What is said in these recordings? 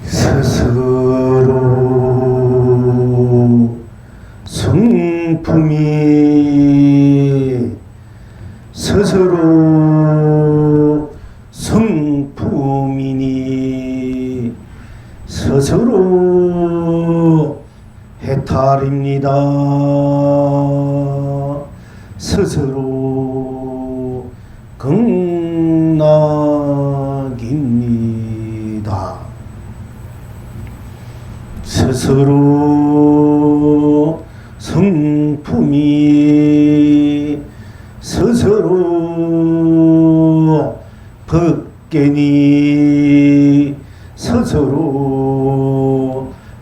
스스로 성품이 스스로 성품이니 스스로 해탈입니다. 스스로 극락입니다. 스스로 성품이 스스로 벗개니 스스로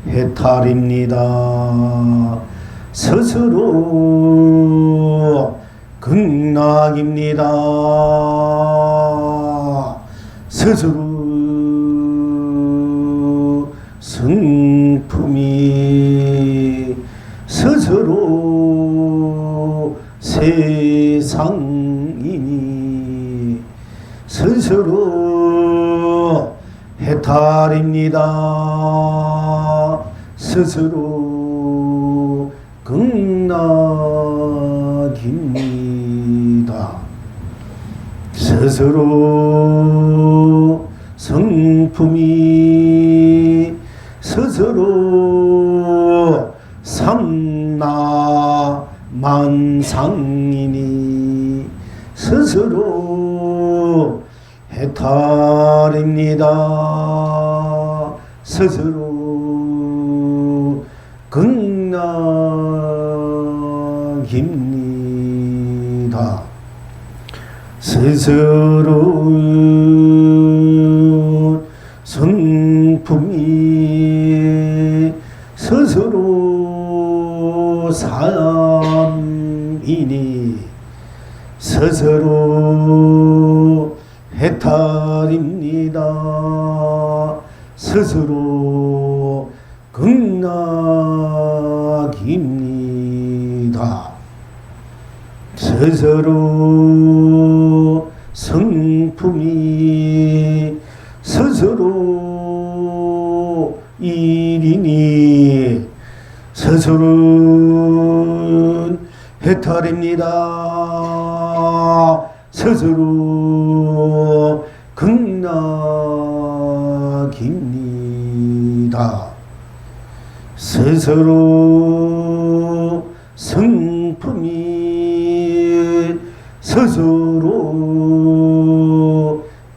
해탈입니다. 스스로 극락입니다. 스스로 성품이 스스로 세상이니 스스로 해탈입니다. 스스로 극락입니다. 스스로 성품이 스스로 삼라만상이니 스스로 해탈입니다. 스스로 극락입니다. 스스로 성품이 스스로 사람이니 스스로 해탈입니다. 스스로 극락입니다. 스스로 성품이 스스로 일이니 스스로 해탈입니다. 스스로 극락입니다. 스스로 성품이 스스로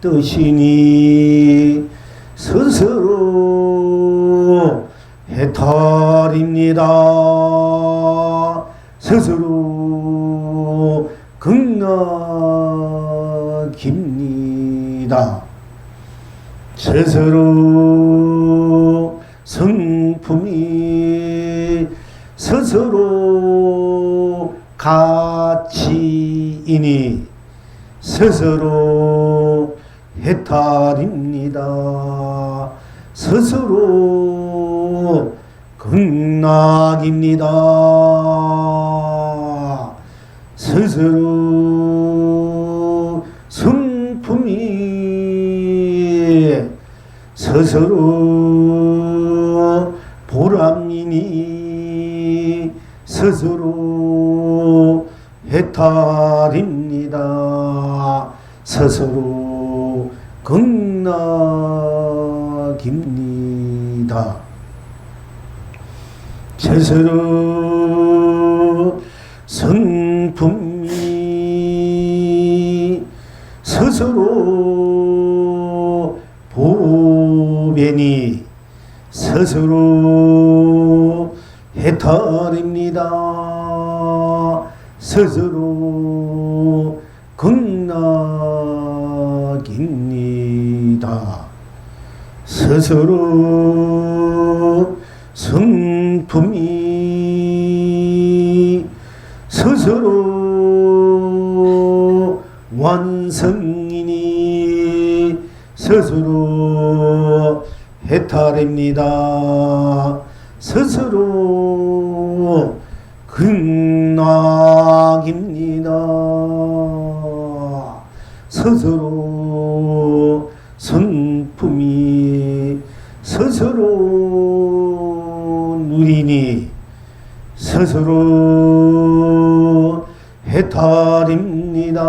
뜻이니 스스로 해탈입니다. 스스로 극락입니다. 스스로 성품이 스스로 가치이니 스스로 해탈입니다. 스스로 극락입니다. 스스로 성품이 스스로 보람이니 스스로 해탈입니다. 스스로 극락입니다. 스스로 성품이 스스로 보배니 스스로 해탈입니다. 스스로 극락입니다. 스스로 성품이 스스로 완성이니 스스로 해탈입니다. 스스로 극락입니다. 스스로 성품이 스스로 누리니 스스로 해탈입니다.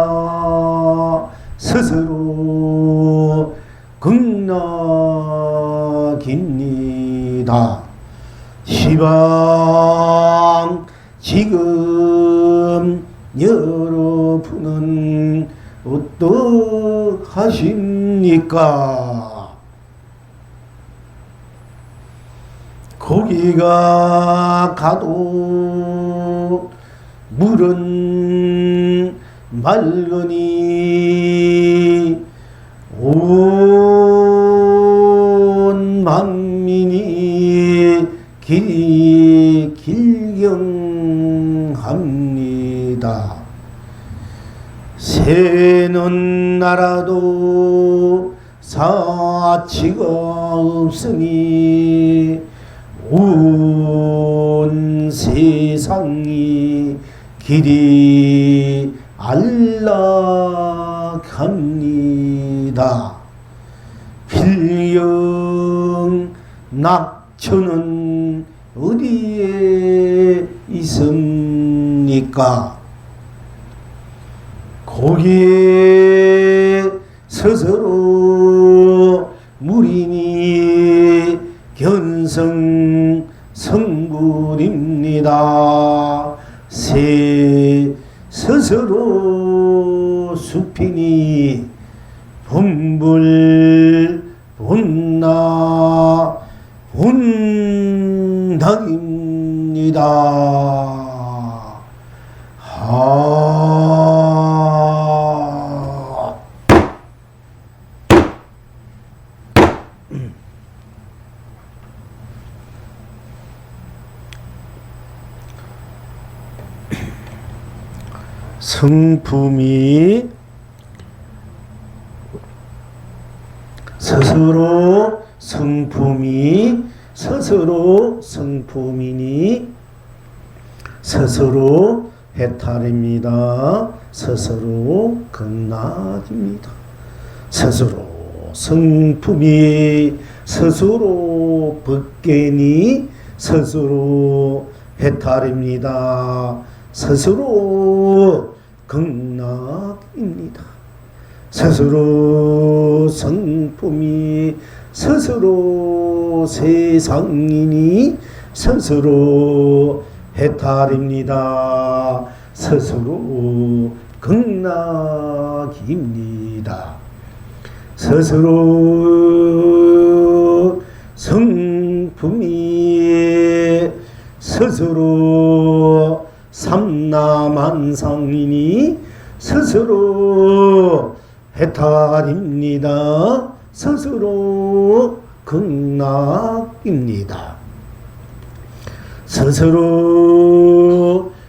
스스로 극락입니다. 시방 지금 여러분은 어떠하십니까? 고기가 가도 물은 맑으니 온 만민이 길이 길경합니다. 새는 나라도 사치가 없으니 온 세상이 길이 안락합니다. 필경 낙천은 어디에 있습니까? 거기에 스스로 무리니 견성 성불입니다. 새 스스로 숲이니 본불 본나 본당입니다. 성품이 스스로 성품이니 스스로 해탈입니다. 스스로 극락입니다. 스스로 성품이 스스로 벗개니 스스로 해탈입니다. 스스로 극락입니다. 스스로 성품이 스스로 세상이니 스스로 해탈입니다. 스스로 극락입니다. 스스로 성품이 스스로 삼라만상이니 스스로 해탈입니다. 스스로 극락입니다. 스스로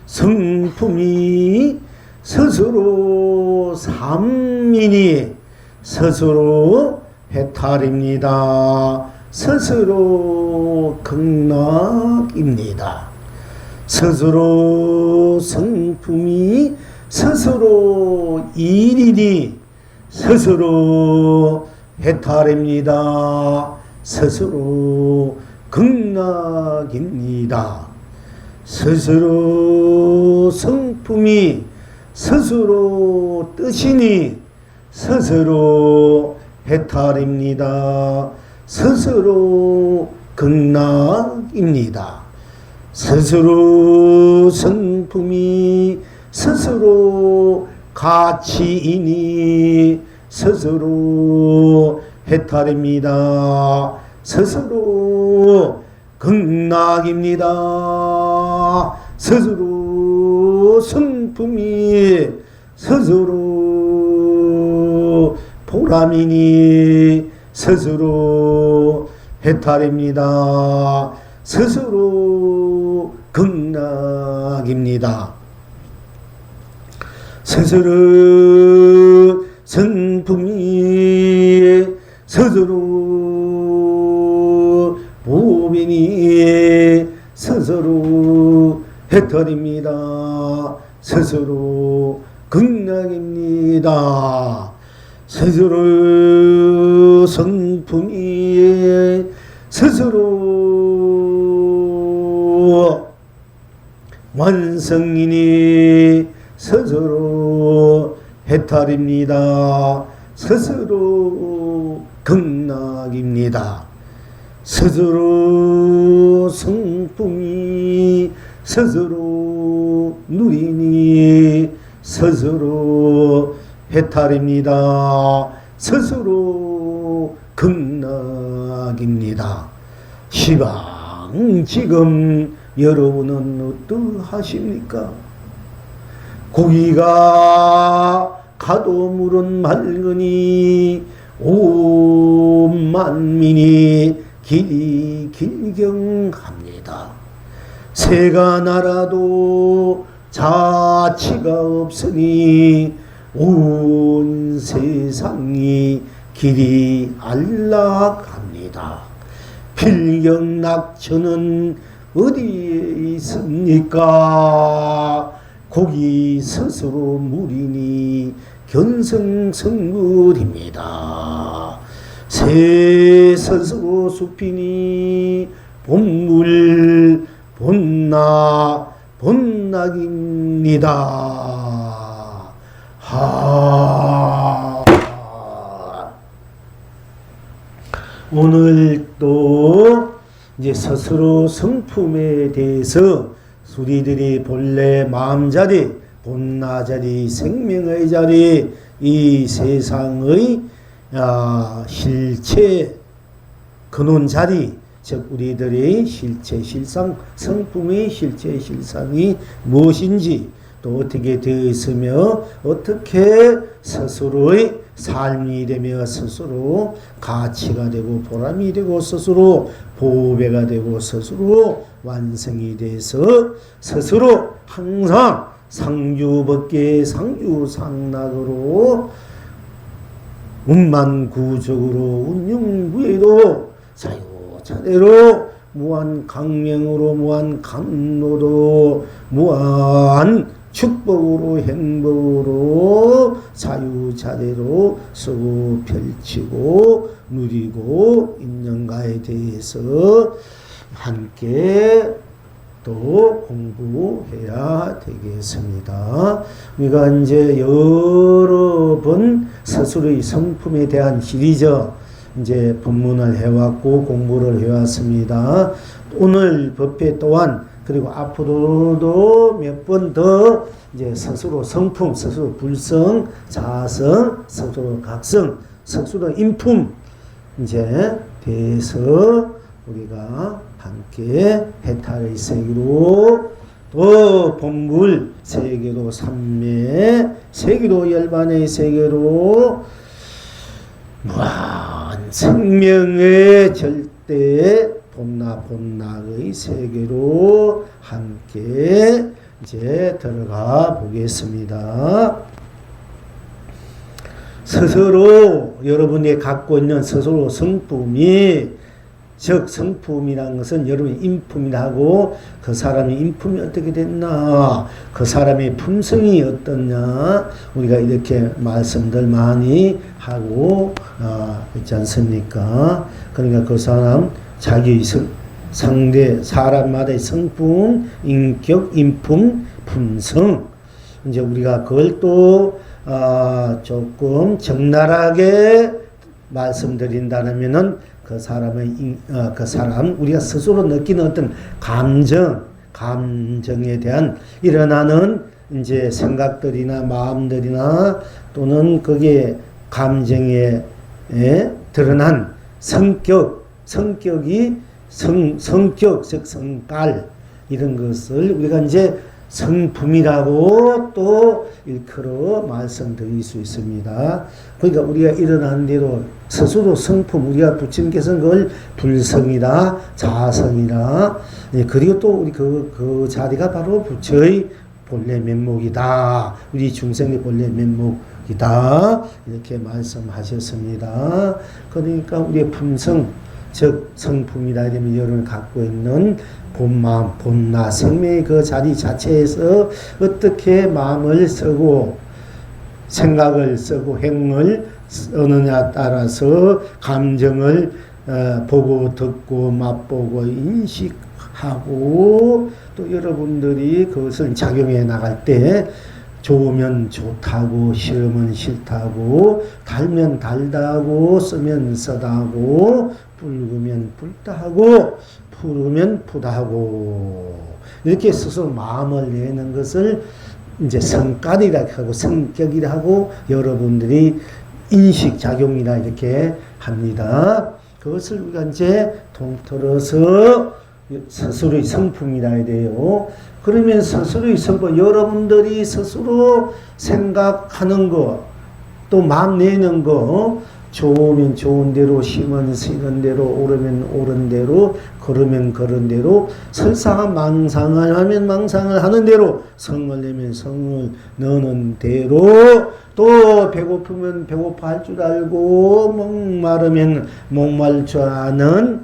성품이 스스로 삼이니 스스로 해탈입니다. 스스로 극락입니다. 스스로 성품이 스스로 일이니 스스로 해탈입니다. 스스로 극락입니다. 스스로 성품이 스스로 뜻이니 스스로 해탈입니다. 스스로 극락입니다. 스스로 성품이 스스로 가치이니 스스로 해탈입니다. 스스로 극락입니다. 스스로 성품이 스스로 보람이니 스스로 해탈입니다. 스스로 극락입니다. 스스로 성품이 스스로 보빈이 스스로 해탈입니다. 스스로 극락입니다. 스스로 성품이 스스로 완성이니 스스로 해탈입니다. 스스로 극락입니다. 스스로 성품이 스스로 누리니 스스로 해탈입니다. 스스로 극락입니다. 시방 지금 여러분은 어떠하십니까? 고기가 가도 물은 맑으니 온 만민이 길이 길경합니다. 새가 날아도 자치가 없으니 온 세상이 길이 안락합니다. 필경낙천은 어디에 있습니까? 고기 스스로 물이니 견성성물입니다. 새 스스로 숲이니 본물 본낙입니다. 오늘 또 이제 스스로 성품에 대해서 우리들이 본래 마음자리, 본나자리, 생명의 자리, 이 세상의 실체, 근원자리, 즉 우리들의 실체, 실상, 성품의 실체, 실상이 무엇인지, 또 어떻게 되어 있으며 어떻게 스스로의 삶이 되며 스스로 가치가 되고 보람이 되고 스스로 보배가 되고 스스로 완성이 돼서 스스로 항상 상주법계 상주상락으로 운만구적으로 운용구에도 사유자대로 무한 강명으로 무한 강로로 무한 축복으로 행복으로 사유자대로 쓰고 펼치고 누리고 있는가에 대해서 함께 또 공부해야 되겠습니다. 우리가 이제 여러 번 스스로의 성품에 대한 시리즈 이제 법문을 해왔고 공부를 해왔습니다. 오늘 법회 또한 그리고 앞으로도 몇 번 더 이제 스스로 성품, 스스로 불성, 자성, 스스로 각성, 스스로 인품 이제 대해서 우리가 함께 해탈의 세계로 또 본물 세계로 삼매 세계로 열반의 세계로 무한 생명의 절대 본낙의 세계로 함께 이제 들어가 보겠습니다. 스스로 여러분이 갖고 있는 스스로 성품이 즉 성품이라는 것은 여러분의 인품이라 하고 그 사람의 인품이 어떻게 됐나 그 사람의 품성이 어떻냐 우리가 이렇게 말씀들 많이 하고 있지 않습니까? 그러니까 그 사람 자기의 상대 사람마다의 성품, 인격, 인품, 품성 이제 우리가 그걸 또 조금 적나라하게 말씀드린다면은 그 사람의 그 사람 우리가 스스로 느끼는 어떤 감정에 대한 일어나는 이제 생각들이나 마음들이나 또는 거기에 감정에 드러난 성격이 성격 즉 성깔 이런 것을 우리가 이제 성품이라고 또 일컬어 말씀드릴 수 있습니다. 그러니까 우리가 일어난 대로 스스로 성품 우리가 부처님께서는 그걸 불성이라 자성이라 그리고 또 우리 그 자리가 바로 부처의 본래 면목이다. 우리 중생의 본래 면목이다. 이렇게 말씀하셨습니다. 그러니까 우리의 품성 즉 성품이라 하면 여러분이 갖고 있는 본마음, 본나, 생명의 그 자리 자체에서 어떻게 마음을 쓰고 생각을 쓰고 행을 쓰느냐에 따라서 감정을 보고 듣고 맛보고 인식하고 또 여러분들이 그것을 작용해 나갈 때 좋으면 좋다고 싫으면 싫다고 달면 달다고 쓰면 쓰다고 붉으면 붉다고 푸르면 푸다고 이렇게 스스로 마음을 내는 것을 이제 성깔이라 하고 성격이라 하고 여러분들이 인식작용이라 이렇게 합니다. 그것을 우리가 이제 통틀어서 스스로의 성품이라 해야 돼요. 그러면 스스로의 성품, 여러분들이 스스로 생각하는 거, 또 마음 내는 거, 좋으면 좋은 대로, 싫으면 싫은 대로, 옳으면 옳은 대로, 걸으면 걸은 대로, 설사 망상을 하면 망상을 하는 대로, 성을 내면 성을 넣는 대로, 또 배고프면 배고파할 줄 알고, 목마르면 목마를 줄 아는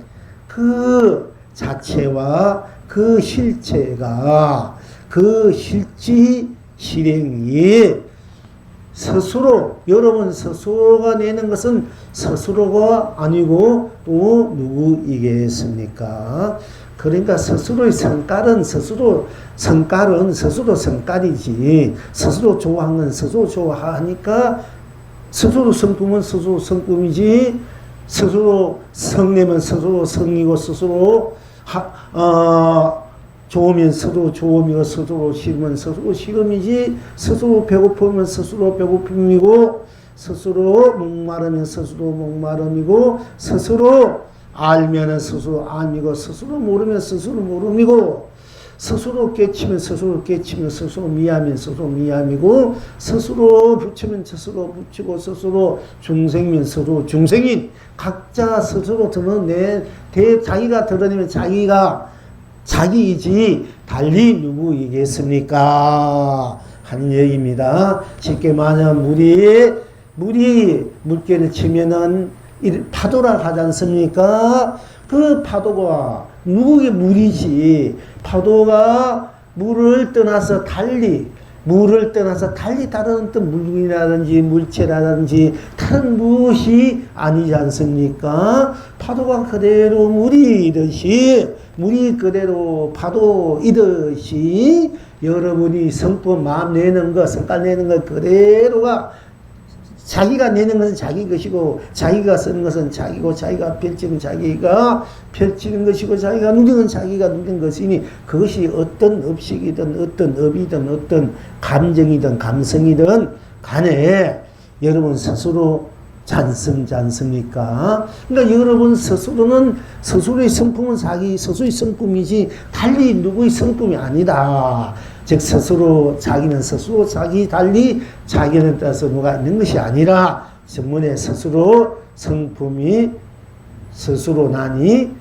그 자체와 그 실체가, 그 실지 실행이 스스로, 여러분 스스로가 내는 것은 스스로가 아니고 또 누구이겠습니까? 그러니까 스스로의 성깔은 스스로 성깔이지, 스스로 좋아하는 건 스스로 좋아하니까 스스로 성품은 스스로 성품이지, 스스로 성내면 스스로 성이고, 스스로 좋으면 스스로 좋음이고, 스스로 싫으면 스스로 싫음이지, 스스로 배고프면 스스로 배고픔이고, 스스로 목마르면 스스로 목마름이고, 스스로 알면 스스로 암이고, 스스로 모르면 스스로 모름이고, 스스로 깨치면 스스로 깨치면 스스로 미하면 스스로 미함이고, 스스로 붙이면 스스로 붙이고, 스스로 중생이면 스스로 중생인, 각자 스스로 드러내, 자기가 드러내면 자기가 자기이지 달리 누구이겠습니까? 하는 얘기입니다. 쉽게 말하면 물이 물개를 치면은 파도라 하지 않습니까? 그 파도가 누구의 물이지, 파도가 물을 떠나서 달리 다른 어떤 물이라든지 물체라든지 다른 무엇이 아니지 않습니까? 파도가 그대로 물이 그대로 파도이듯이 여러분이 성품 마음 내는 것, 성깔 내는 것 그대로가 자기가 내는 것은 자기 것이고, 자기가 쓰는 것은 자기고, 자기가 펼치는 자기가 펼치는 것이고, 자기가 누리는 자기가 누리는 것이니, 그것이 어떤 업식이든 어떤 업이든 어떤 감정이든 감성이든 간에 여러분 스스로 잔슴지 않습니까? 그러니까 여러분 스스로는 스스로의 성품은 자기 스스로의 성품이지 달리 누구의 성품이 아니다. 즉 스스로 자기는 스스로 자기 달리 자기는 따라서 누가 있는 것이 아니라 전문에 스스로 성품이 스스로 나니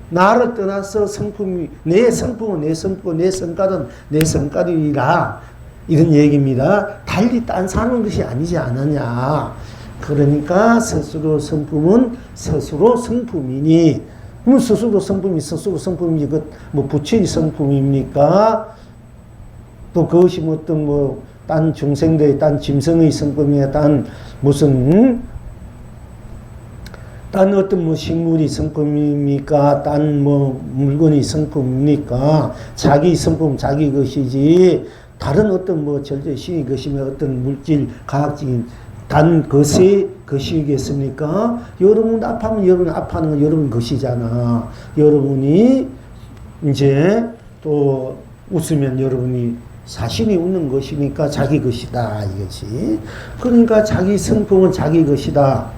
나를 떠나서 성품이 내 성품은 내 성품 내 성깔은 내 성깔이라 이런 얘기입니다. 달리 딴 사는 것이 아니지 않느냐. 그러니까 스스로 성품은 스스로 성품이니, 뭐 스스로 성품이지 그 뭐 부처의 성품입니까? 또 그것이 뭐 어떤 뭐 딴 중생들의 딴 짐승의 성품이야, 딴 무슨 딴 어떤 뭐 식물이 성품입니까? 딴 뭐 물건이 성품입니까? 자기 성품 자기 것이지 다른 어떤 뭐 절대 신의 것이며 어떤 물질 과학적인 단 것이 것이겠습니까? 여러분 아파하면 여러분 아파하는 건 여러분 것이잖아. 여러분이 이제 또 웃으면 여러분이 자신이 웃는 것이니까 자기 것이다 이것이. 그러니까 자기 성품은 자기 것이다.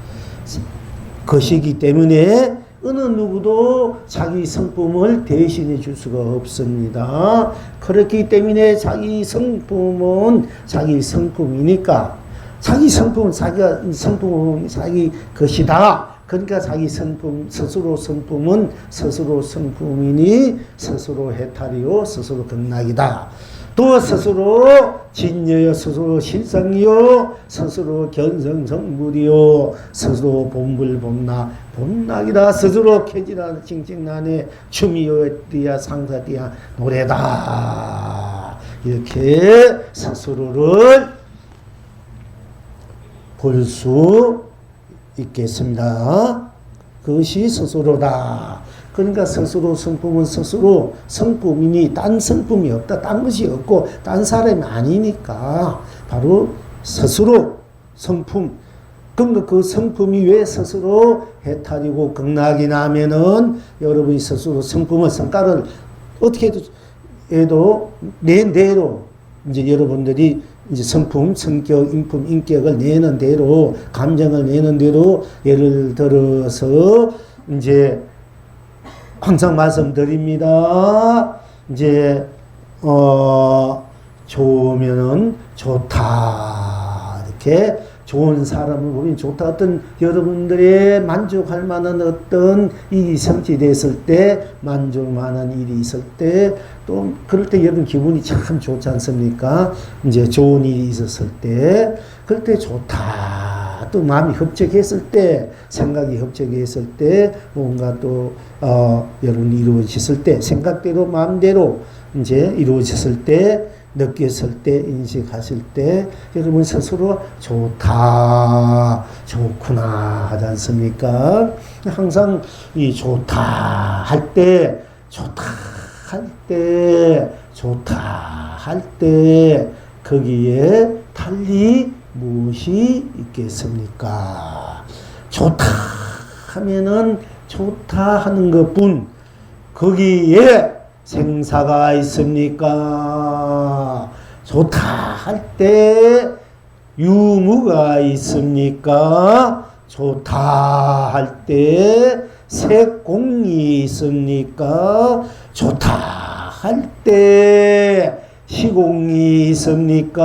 것이기 때문에 어느 누구도 자기 성품을 대신해 줄 수가 없습니다. 그렇기 때문에 자기 성품은 자기 성품이니까 자기 성품은 성품은 자기 것이다. 그러니까 자기 성품, 스스로 성품은 스스로 성품이니 스스로 해탈이요, 스스로 극락이다. 또 스스로 진여요, 스스로 실성이요, 스스로 견성성불이요, 스스로 본불본락이다. 스스로 쾌지나 칭칭나네 춤이요, 띠야 상사띠야 노래다. 이렇게 스스로를 볼 수 있겠습니다. 그것이 스스로다. 그러니까 스스로 성품은 스스로 성품이니 딴 성품이 없다. 딴 것이 없고 딴 사람이 아니니까 바로 스스로 성품. 그러니까 그 성품이 왜 스스로 해탈이고 극락이 나면은 여러분이 스스로 성품을 성깔을 어떻게 해도 낸 대로 이제 여러분들이 이제 성품, 성격, 인품, 인격을 내는 대로 감정을 내는 대로 예를 들어서 이제 항상 말씀드립니다. 이제 좋으면은 좋다 이렇게 좋은 사람을 보면 좋다. 어떤 여러분들의 만족할 만한 어떤 일이 성취됐을 때 만족만한 일이 있을 때 또 그럴 때 여러분 기분이 참 좋지 않습니까? 이제 좋은 일이 있었을 때 그럴 때 좋다. 또 마음이 흡족했을 때 생각이 흡족했을 때 뭔가 또 여러분이 이루어졌을 때 생각대로 마음대로 이제 이루어졌을 때 느꼈을 때 인식하실 때 여러분 스스로 좋다 좋구나 하지 않습니까? 항상 이 좋다 할 때 좋다 할 때 좋다 할 때 거기에 달리 무엇이 있겠습니까? 좋다 하면은 좋다 하는 것뿐 거기에 생사가 있습니까? 좋다 할 때 유무가 있습니까? 좋다 할 때 색공이 있습니까? 좋다 할 때 시공이 있습니까?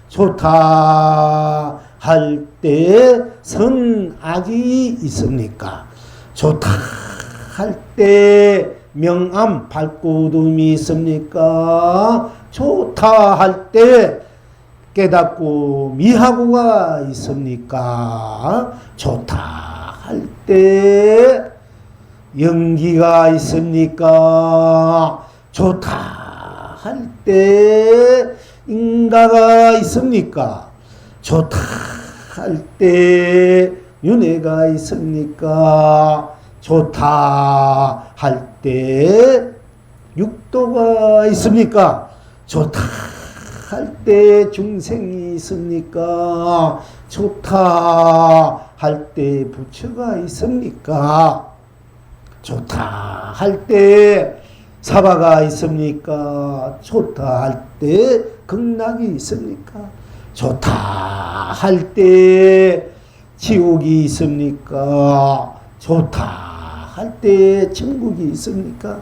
좋다 할 때 선악이 있습니까? 좋다 할 때 명암 발돋움이 있습니까? 좋다 할 때 깨닫고 미하고가 있습니까? 좋다 할 때 연기가 있습니까? 좋다 할 때 인가가 있습니까? 좋다 할 때 윤회가 있습니까? 좋다 할 때 육도가 있습니까? 좋다 할 때 중생이 있습니까? 좋다 할 때 부처가 있습니까? 좋다 할 때 사바가 있습니까? 좋다 할 때 극락이 있습니까? 좋다 할 때 지옥이 있습니까? 좋다 할 때 천국이 있습니까?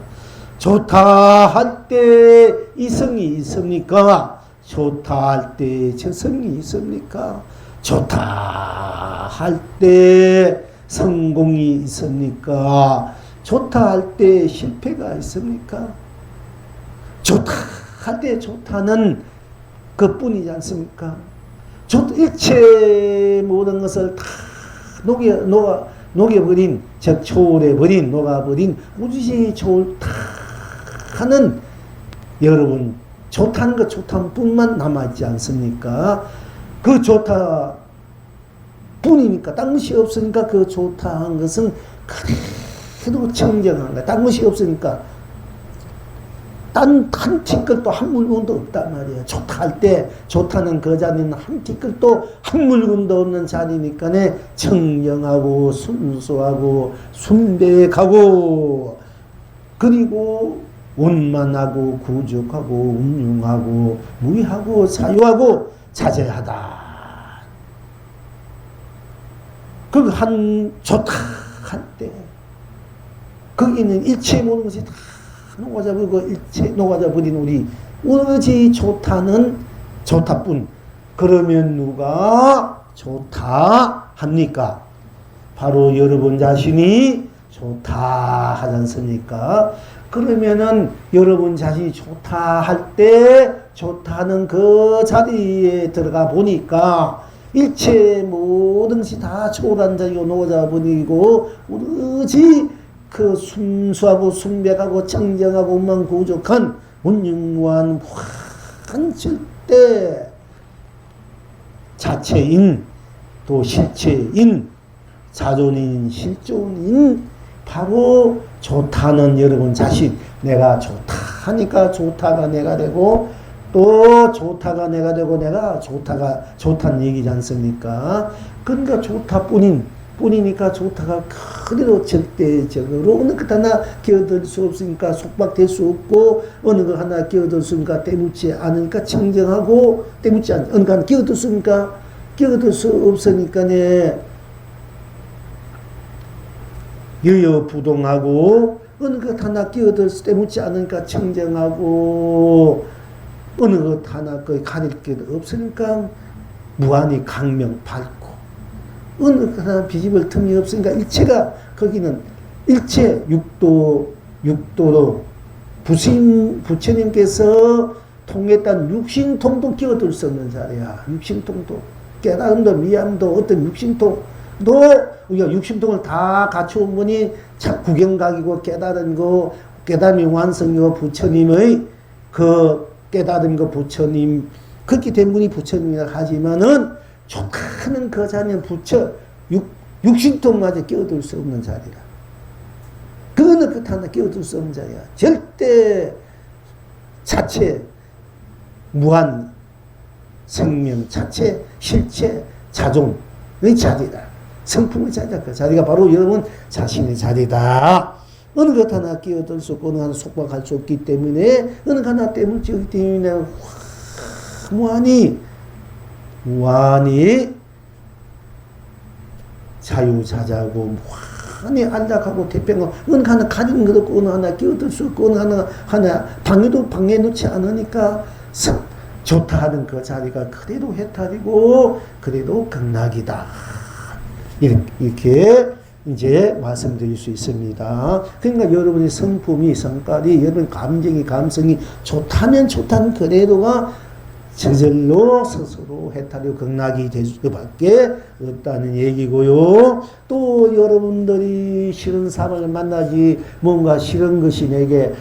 좋다 할 때 이성이 있습니까? 좋다 할 때 저성이 있습니까? 좋다 할 때 성공이 있습니까? 좋다 할 때 실패가 있습니까? 좋다 할 때 좋다는 그뿐이지 않습니까? 일체 모든 것을 다 녹여버린, 즉 초월해버린, 녹아버린 우주의 좋다는 여러분 좋다는 것 좋다는 뿐만 남아있지 않습니까? 그 좋다 뿐이니까 딴 것이 없으니까 그 좋다 한 것은 그래도 청정한 거야. 딴 것이 없으니까 딴 한 티끌도 한 물건도 없단 말이야. 좋다 할 때 좋다는 그 자리는 한 티끌도 한 물건도 없는 자리니까 청정하고 순수하고 순백하고 그리고 원만하고 구족하고 운용하고 무의하고 사유하고 자제하다. 그 한 좋다 할 때 거기는 일체 모든 것이 다 녹아져버리고 일체 녹아져버린 우리 오로지 좋다는 좋다뿐. 그러면 누가 좋다 합니까? 바로 여러분 자신이 좋다 하지 않습니까? 그러면은 여러분 자신이 좋다 할 때 좋다는 그 자리에 들어가 보니까 일체 모든 것이 다 초월한 자리로 녹아져 버리고 오로지 그 순수하고 순백하고 청정하고 원만구족한 원흉무한 무한 절대 자체인 또 실체인 자존인 실존인 바로 좋다는 여러분 자신 내가 좋다 하니까 좋다가 내가 되고 또 좋다가 내가 되고 내가 좋다가 좋다는 얘기지 않습니까? 그러니까 뿐이니까 좋다가 그대로 절대적으로 어느 것 하나 끼어들 수 없으니까 속박될 수 없고 어느 것 하나 끼어들 수 없으니까 때묻지 않으니까 청정하고 때묻지 않으니까 어느 것 하나 끼어들 수 없으니까 끼어들 수 없으니까 여여부동하고 어느 것 하나 끼어들 수 때묻지 않으니까 청정하고 어느 것 하나 거의 가릴 게 없으니까 무한히 강명 밝고 어느 것 하나 비집을 틈이 없으니까 일체가 거기는 일체 육도로 부처님께서 통했던 육신통도 끼어들 수 없는 자리야. 육신통도 깨달음도 미암도 어떤 육신통도 우리가 육신통을 다 갖추온 분이 구경각이고 깨달은 거 깨달음이 완성이고 부처님의 그 깨달음과 부처님 그렇게 된 분이 부처님이라 하지만은 좋다는 그 자리는 육신통마저 끼어들 수 없는 자리라. 그 어느 것 하나 끼어들 수 없는 자리야. 절대 자체 무한 생명 자체 실체 자종의 자리다. 성품의 자리다. 그 자리가 바로 여러분 자신의 자리다. 어느 것 하나 끼어들 수 없고 어느 하나 속박할 수 없기 때문에 어느 것 하나 때문에 없기 때문에 무한히 자유자자고 무한히 안락하고 태평하고 어느 하나 가진 것 없고 어느 하나 끼어들 수 없고 어느 하나 방해 놓지 않으니까 좋다 하는 그 자리가 그래도 해탈이고 그래도 극락이다. 이렇게 이제 말씀드릴 수 있습니다. 그러니까 여러분의 성품이 성깔이 여러분 감정이 감성이 좋다면 좋다는 그래도가 저절로 스스로 해탈이 극락이 될 수밖에 없다는 얘기고요. 또 여러분들이 싫은 사람을 만나지 뭔가 싫은 것이 내게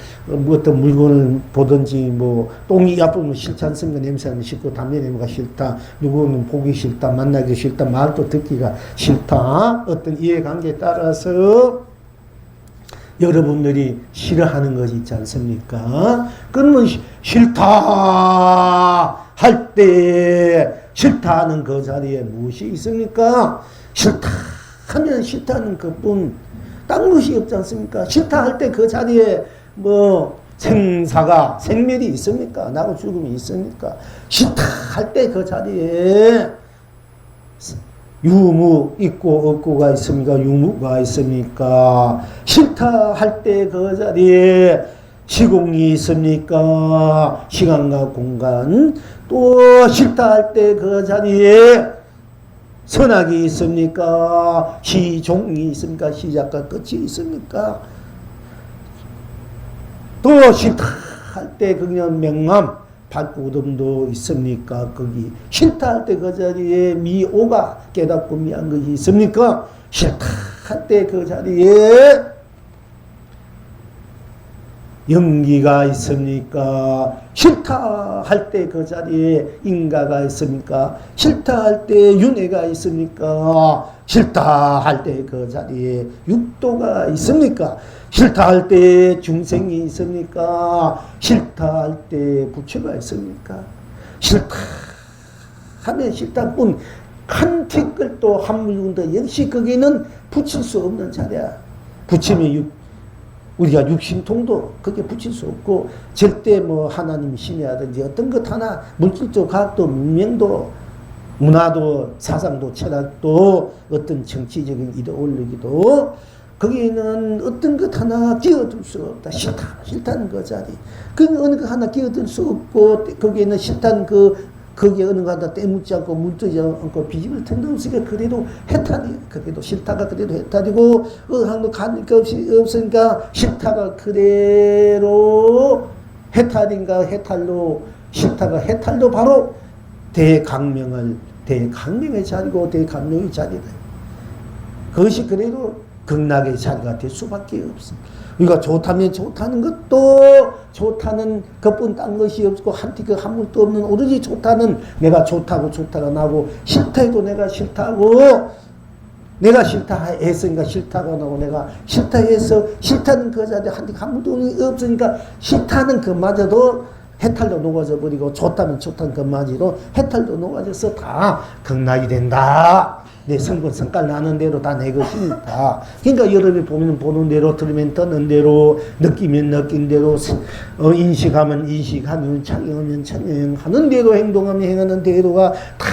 어떤 물건을 보든지 뭐 똥이 아프면 싫지 않습니까? 냄새는 싫고 담배 냄새가 싫다. 누구는 보기 싫다. 만나기 싫다. 말도 듣기가 싫다. 어떤 이해관계에 따라서 여러분들이 싫어하는 것이 있지 않습니까? 그러면 싫다 할 때 싫다 하는 그 자리에 무엇이 있습니까? 싫다 하면 싫다는 그뿐 딴 것이 없지 않습니까? 싫다 할 때 그 자리에 뭐 생멸이 있습니까? 나고 죽음이 있습니까? 싫다 할 때 그 자리에 유무 있고 없고가 있습니까? 유무가 있습니까? 싫다 할 때 그 자리에 시공이 있습니까? 시간과 공간. 또 싫다 할 때 그 자리에 선악이 있습니까? 시종이 있습니까? 시작과 끝이 있습니까? 또 싫다 할 때 그냥 명암 밝고 어둠도 있습니까? 거기 싫다 할 때 그 자리에 미오가 깨닫고 미한 것이 있습니까? 싫다 할 때 그 자리에 연기가 있습니까? 싫다 할 때 그 자리에 인가가 있습니까? 싫다 할 때 윤회가 있습니까? 싫다 할 때 그 자리에 육도가 있습니까? 싫다 할 때 중생이 있습니까? 싫다 할 때 부처가 있습니까? 싫다 하면 싫다뿐 한 티끌도 한 물건도 역시 거기는 붙일 수 없는 자리야. 붙이면 우리가 육신통도 그게 붙일 수 없고 절대 뭐 하나님 신이라든지 어떤 것 하나 물질적 과학도 문명도 문화도 사상도 철학도 어떤 정치적인 이데올로기도 거기에는 어떤 것 하나 끼어들 수 없다. 싫다는 그 자리. 그 어느 것 하나 끼어들 수 없고 거기에는 싫다는 거기에 어느 것 하나 때묻지 않고 물뜨지 않고 비집을 틈도 없으니까 그래도 해탈이 그래도 싫다가 그래도 해탈이고 어느 하나 가릴 게 없으니까 싫다가 그대로 해탈인가 해탈로 싫다가 해탈도 바로 대강명의 자리고 대감명의 자리다. 그것이 그래도 극락의 자리가 될 수밖에 없습니다. 우리가 좋다면 좋다는 것도 좋다는 것뿐 딴 것이 없고 한티 그 한물도 없는 오로지 좋다는 내가 좋다고 좋다가 나고 싫다 해도 내가 싫다고 내가 싫다 했으니까 싫다가 나고 내가 싫다 해서 싫다는 그 자리에 한티 한물도 없으니까 싫다는 그마저도 해탈도 녹아져 버리고 좋다면 좋다는 그마저도 해탈도 녹아져서 다 극락이 된다. 내 성분 성깔 나는 대로 다 내 것입니다. 그러니까 여러분이 보면 보는 대로 들으면 듣는 대로 느끼면 느낀 대로 인식하면 인식하면 착용하면 착용하는 대로 행동하면 행하는 대로가 다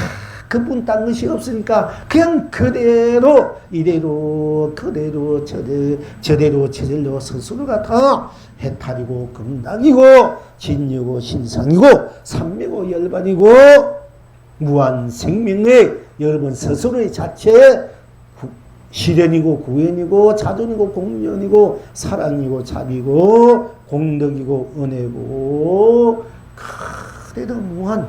그뿐 딴 것이 없으니까 그냥 그대로 이대로 그대로 저대로 저절로 스스로가 다 해탈이고 극락이고 진유고 신상이고 삼매고 열반이고 무한 생명의 여러분 스스로의 자체 실현이고 구현이고 자존이고 공연이고 사랑이고 자비고 공덕이고 은혜고 그대로 무한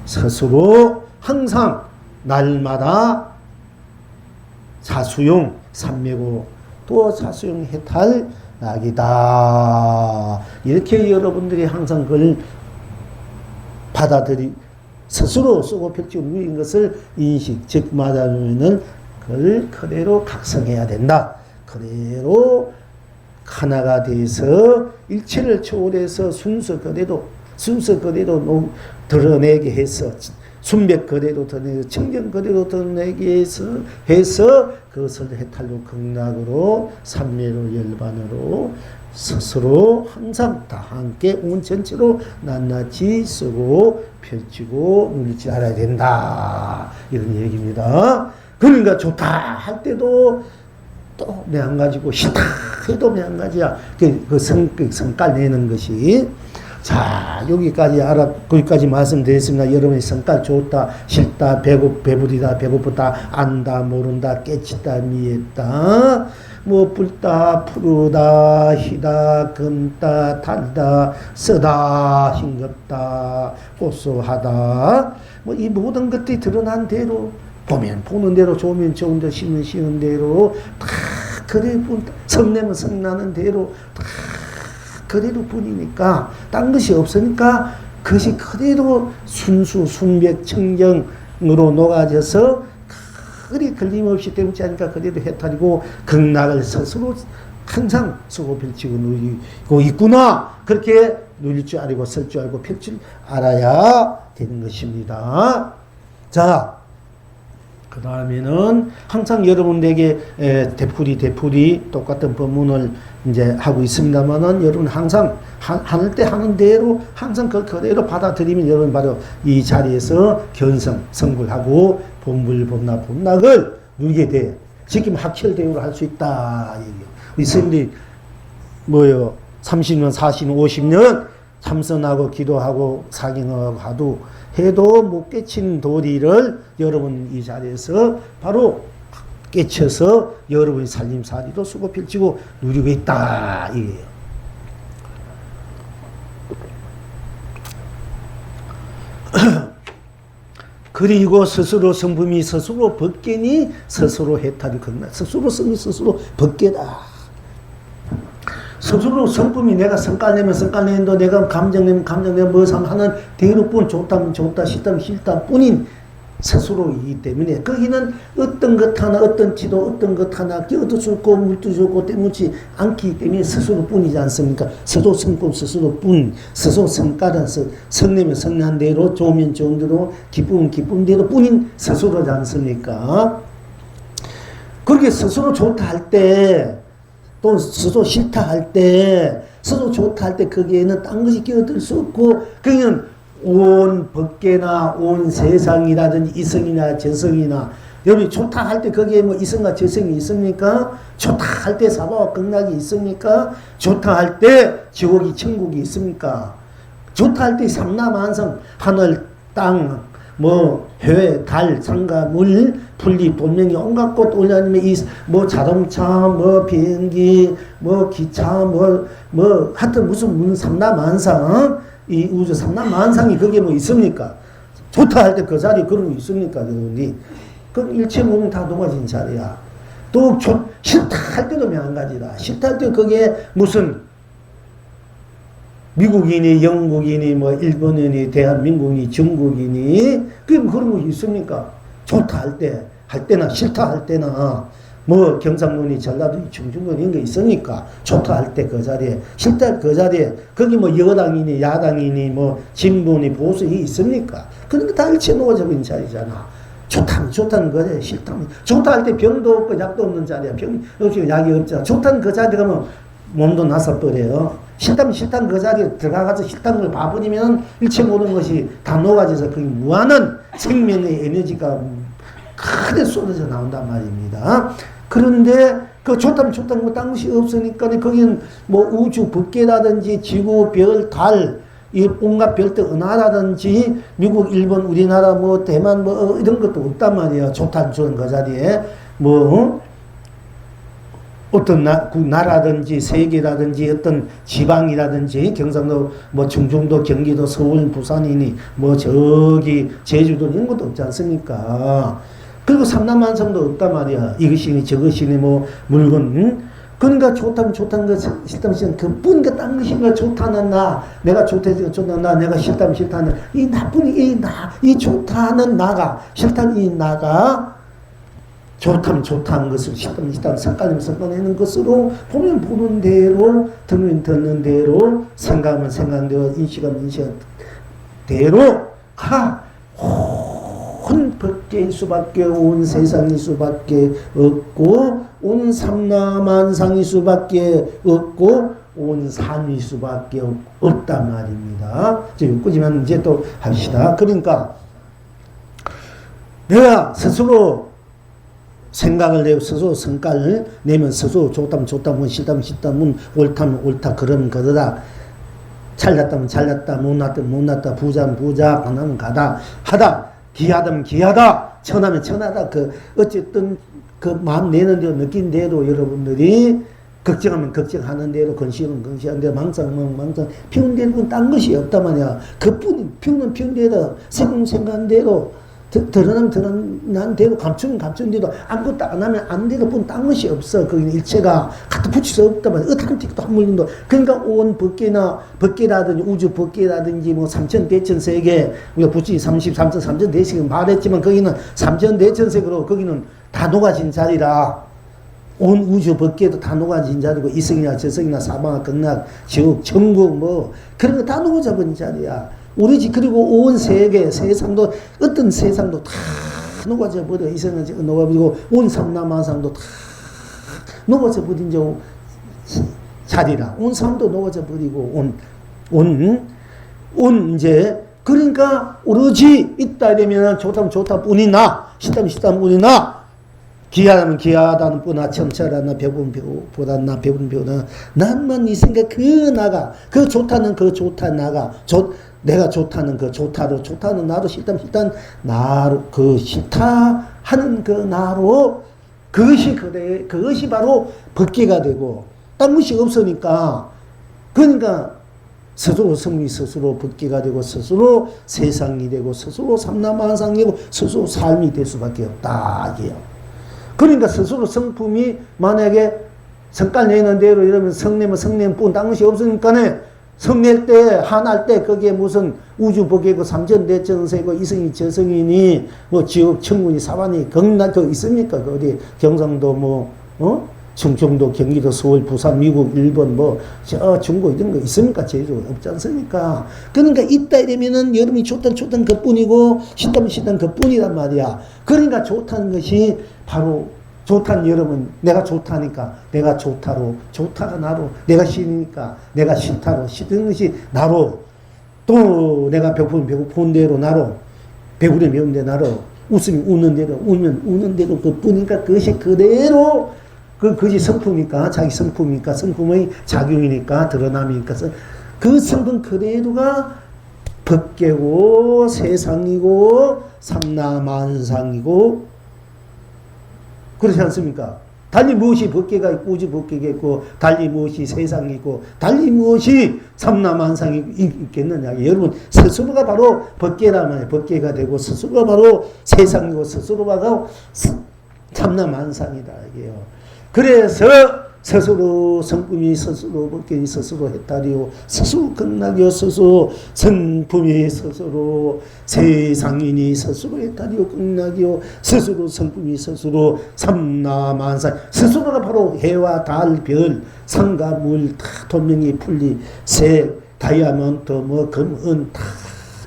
스스로 항상 날마다 자수용 삼매고 또 자수용 해탈 낙이다. 이렇게 여러분들이 항상 그걸 받아들이 스스로 쓰고 펼치고 누린 것을 인식, 즉 말하면은 그걸 그대로 각성해야 된다. 그대로 하나가 돼서 일체를 초월해서 순서 그대로 드러내게 해서 순백 그대로 드러내고 청정 그대로 드러내게 해서 그것을 해탈로 극락으로 삼매로 열반으로 스스로 항상 다 함께 온 전체로 낱낱이 쓰고 펼치고 누릴 줄 알아야 된다. 이런 얘기입니다. 그러니까 좋다 할 때도 또 매한가지고 싫다 해도 매한가지야. 그 성깔 내는 것이. 자, 거기까지 말씀드렸습니다. 여러분의 성깔 좋다, 싫다, 배부르다, 배고프다, 안다, 모른다, 깨치다, 미했다, 뭐 붉다, 푸르다, 희다, 검다, 달다, 쓰다, 싱겁다, 고소하다, 뭐 이 모든 것들이 드러난 대로 보면 보는 대로 좋으면 좋은 대로 쉬면 쉬는 대로 다 그대로 성내면 성나는 대로 다 그대로 뿐이니까 딴 것이 없으니까 그것이 그대로 순수 순백 청정으로 녹아져서 그리 걸림없이 때묻지 않으니까 그대로 해탈이고 극락을 스스로 항상 쓰고 펼치고 누리고 있구나. 그렇게 누릴 줄 알고 쓸 줄 알고 펼 줄 알아야 되는 것입니다. 자, 그 다음에는 항상 여러분에게 되풀이 똑같은 법문을 이제 하고 있습니다만은 여러분 항상 하는 때 하는 대로 항상 그대로 받아들이면 여러분 바로 이 자리에서 견성, 성불하고 본불본락을 누리게 돼. 지금 학철대우를 할 수 있다. 우리 스님들이 30년, 40년, 50년 참선하고 기도하고 사경하고 하도 해도 못 깨친 도리를 여러분 이 자리에서 바로 깨쳐서 여러분의 살림살이도 쓰고 펼치고 누리고 있다. 이게요. 그리고 스스로 성품이 스스로 벗개니 스스로 해탈이 극락. 스스로 성이 스스로 벗개다. 스스로 성품이 내가 성깔 내면 성깔 내는도 내가 감정 내면 감정 내면 뭐 하는 대로뿐 좋다면 좋다 싫다면 싫다 뿐인 스스로이기 때문에 거기는 어떤 것 하나 어떤 지도 어떤 것 하나 끼어도 좋고 물도 좋고 때묻지 않기 때문에 스스로뿐이지 않습니까? 스스로 성품 스스로뿐 스스로 성깔은 성내면 성난 대로 좋으면 좋은 대로 기쁨은 기쁨 대로 뿐인 스스로지 않습니까? 그렇게 스스로 좋다 할 때 또 스스로 싫다 할 때 스스로 좋다 할 때 거기에는 딴 것이 끼어들 수 없고 그냥 온 법계나 온 세상이라든지 이성이나 저성이나 여러분이 좋다 할 때 거기에 뭐 이성과 저성이 있습니까? 좋다 할 때 사바와 극락이 있습니까? 좋다 할 때 지옥이 천국이 있습니까? 좋다 할 때 삼라만성 하늘 땅 해, 달, 상가, 물, 분리, 본명이 온갖 것 올려놓으면 자동차, 비행기, 기차, 하여튼 무슨 삼라만상, 이 우주 삼라만상이 거기에 있습니까? 좋다 할 때 그 자리에 그런 거 있습니까, 여러분이? 그럼 일체 몸이 다 녹아진 자리야. 또 싫다 할 때도 마찬가지다. 싫다 할 때 그게 무슨 미국인이, 영국인이, 뭐 일본인이, 대한민국이, 중국인이 그게 뭐 그런 거 있습니까? 좋다 할 때나 싫다 할 때나 뭐 경상도니 전라도니 충청도니 이런 게 있습니까? 좋다 할 때 그 자리에, 싫다 할 그 자리에 거기 뭐 여당이니 야당이니 뭐 진보니 보수 이 있습니까? 그런 거 다 일체 놓아져 버린 자리잖아. 좋다는 거래. 싫다면 좋다 할 때 병도 없고 약도 없는 자리야. 병 없이 약이 없잖아. 좋다는 그 자리에 가면 몸도 나서 버려요. 싫다는 그 자리에 들어가서 싫다는 걸 봐버리면 일체 모든 것이 다 녹아져서 그 무한한 생명의 에너지가 크게 쏟아져 나온단 말입니다. 그런데 그 좋다는 뭐 딴 것이 없으니까 거기는 뭐 우주 법계라든지 지구, 별, 달, 이 온갖 별들 은하라든지 미국, 일본, 우리나라, 뭐 대만 뭐 이런 것도 없단 말이에요. 좋다는 그 자리에 뭐 어떤 나라든지 세계라든지 어떤 지방이라든지 경상도 뭐 충청도 경기도 서울 부산이니 뭐 저기 제주도 이런 것도 없지 않습니까? 그리고 삼남만성도 없단 말이야. 이것이니 저것이니 뭐 물건 그러니까 좋다는 것 싫다면 그뿐인가 딴 것인가 좋다는 나 내가 좋다는 나 내가 싫다면 싫다는 이 나쁜 이 좋다는 나가 싫다는 이 나가 좋다면 좋다는 것을 싫다면 섞어내면 섞어내는 것으로 보면 보는 대로 듣는 대로 생각하면 생각하는 대로 인식하면 인식하는 대로 온 법계일 수밖에 온 세상일 수밖에 없고 온 삼라만상일 수밖에 없고 온 산일 수밖에 없단 말입니다. 여기까지만 이제 또 합시다. 그러니까 내가 스스로 생각을 내고 스스로 성깔을 내면 스스로 좋다면 좋다면 싫다면 싫다면 옳다면 옳다 그러면 그러다 잘났다면 잘났다 못났다면 못났다 부자면 부자 가나면 가다 하다 기하다면 기하다 천하면 천하다 그 어쨌든 그 마음 내는 대로 느낀 대로 여러분들이 걱정하면 걱정하는 대로 건시하면 건시하는 대로 망상하면 망상 피운 대로 딴 것이 없단 말이야. 그뿐 피우면 피운 대로 생각한 대로 드러나면 드러난 대로 감추면 감춘 대로 아무것도 안 하면 안 대로 뿐 딴 것이 없어. 거기는 일체가 갖다 붙일 수 없단 말이야. 어떻게 틱도 한 물림도. 그러니까 온 법계라든지 우주 법계라든지 뭐 삼천대천세계 우리가 붙이 33천 삼천대세계 말했지만 거기는 삼천대천세계로 거기는 다 녹아진 자리라. 온 우주 법계도 다 녹아진 자리고 이성이나 저성이나 사방아 극락 지옥 천국 뭐 그런 거 다 녹아져 버린 자리야. 우리 그리고 온 세계 세상도 어떤 세상도 다 녹아져 버려. 이성은 녹아버리고 온 삼라만상도 다 녹아져 버린 자리라. 온 삶도 녹아져 버리고 온 이제 그러니까 오로지 있다 이러면 좋다면 좋다 뿐이나 싫다면 싫다면 뿐이나 기하다면 기하다는 뿐나 청철하나 배부른 배보다 배부른 배보다 난만 이 생각 그 나가 그 좋다는 그 좋다 나가 내가 좋다는 그 좋다는 나로 싫다면 싫다는 나로 그 싫다 하는 그 나로 그것이 바로 법계가 되고 딴 것이 없으니까 그러니까 스스로 성이 스스로 법계가 되고 스스로 세상이 되고 스스로 삼라만상이 되고 스스로 삶이 될 수밖에 없다 이게요. 그러니까 스스로 성품이 만약에 성깔 내는 대로 이러면 성내면 뿐 딴 것이 없으니까네 성낼 때 한할 때 거기에 무슨 우주법계고 삼천대천세고 이성이 저성이니 뭐 지옥 천국이 사반이 극락 그 있습니까? 그 어디 경상도 뭐 충청도 경기도 서울 부산 미국 일본 뭐 저 중국 이런 거 있습니까? 제주 없지 않습니까? 그러니까 있다 이러면은 여러분이 좋다는 그뿐이고 싫다는 그뿐이란 말이야. 그러니까 좋다는 것이 바로 좋다는 여러분 내가 좋다니까 내가 좋다로 좋다가 나로 내가 싫으니까 내가 싫다로 싫은 것이 나로 또 내가 배고픈 대로 나로 배부르면 배운 대로 나로 웃으면 웃는 대로 울면 우는 대로 그뿐이니까 그것이 그대로 그것이 성품이니까 자기 성품이니까 성품의 작용이니까 드러남이니까 그 성품 그대로가 법계고 세상이고 삼라만상이고 그렇지 않습니까? 달리 무엇이 법계가 있고 우주 법계가 있고 달리 무엇이 세상이 있고 달리 무엇이 삼라만상이 있겠느냐. 여러분 스스로가 바로 법계란 말이에요. 법계가 되고 스스로가 바로 세상이고 스스로가 바로 참나만상이다 이게요. 그래서 스스로 성품이 스스로 법견이 스스로 해탈이요 스스로 극락이요 스스로 성품이 스스로 세상인이 스스로 해탈이요 극락이요 스스로 성품이 스스로 삼라만상 스스로가 바로 해와 달, 별, 상과 물 다 돈명이 풀리 새 다이아몬드 뭐 금은 다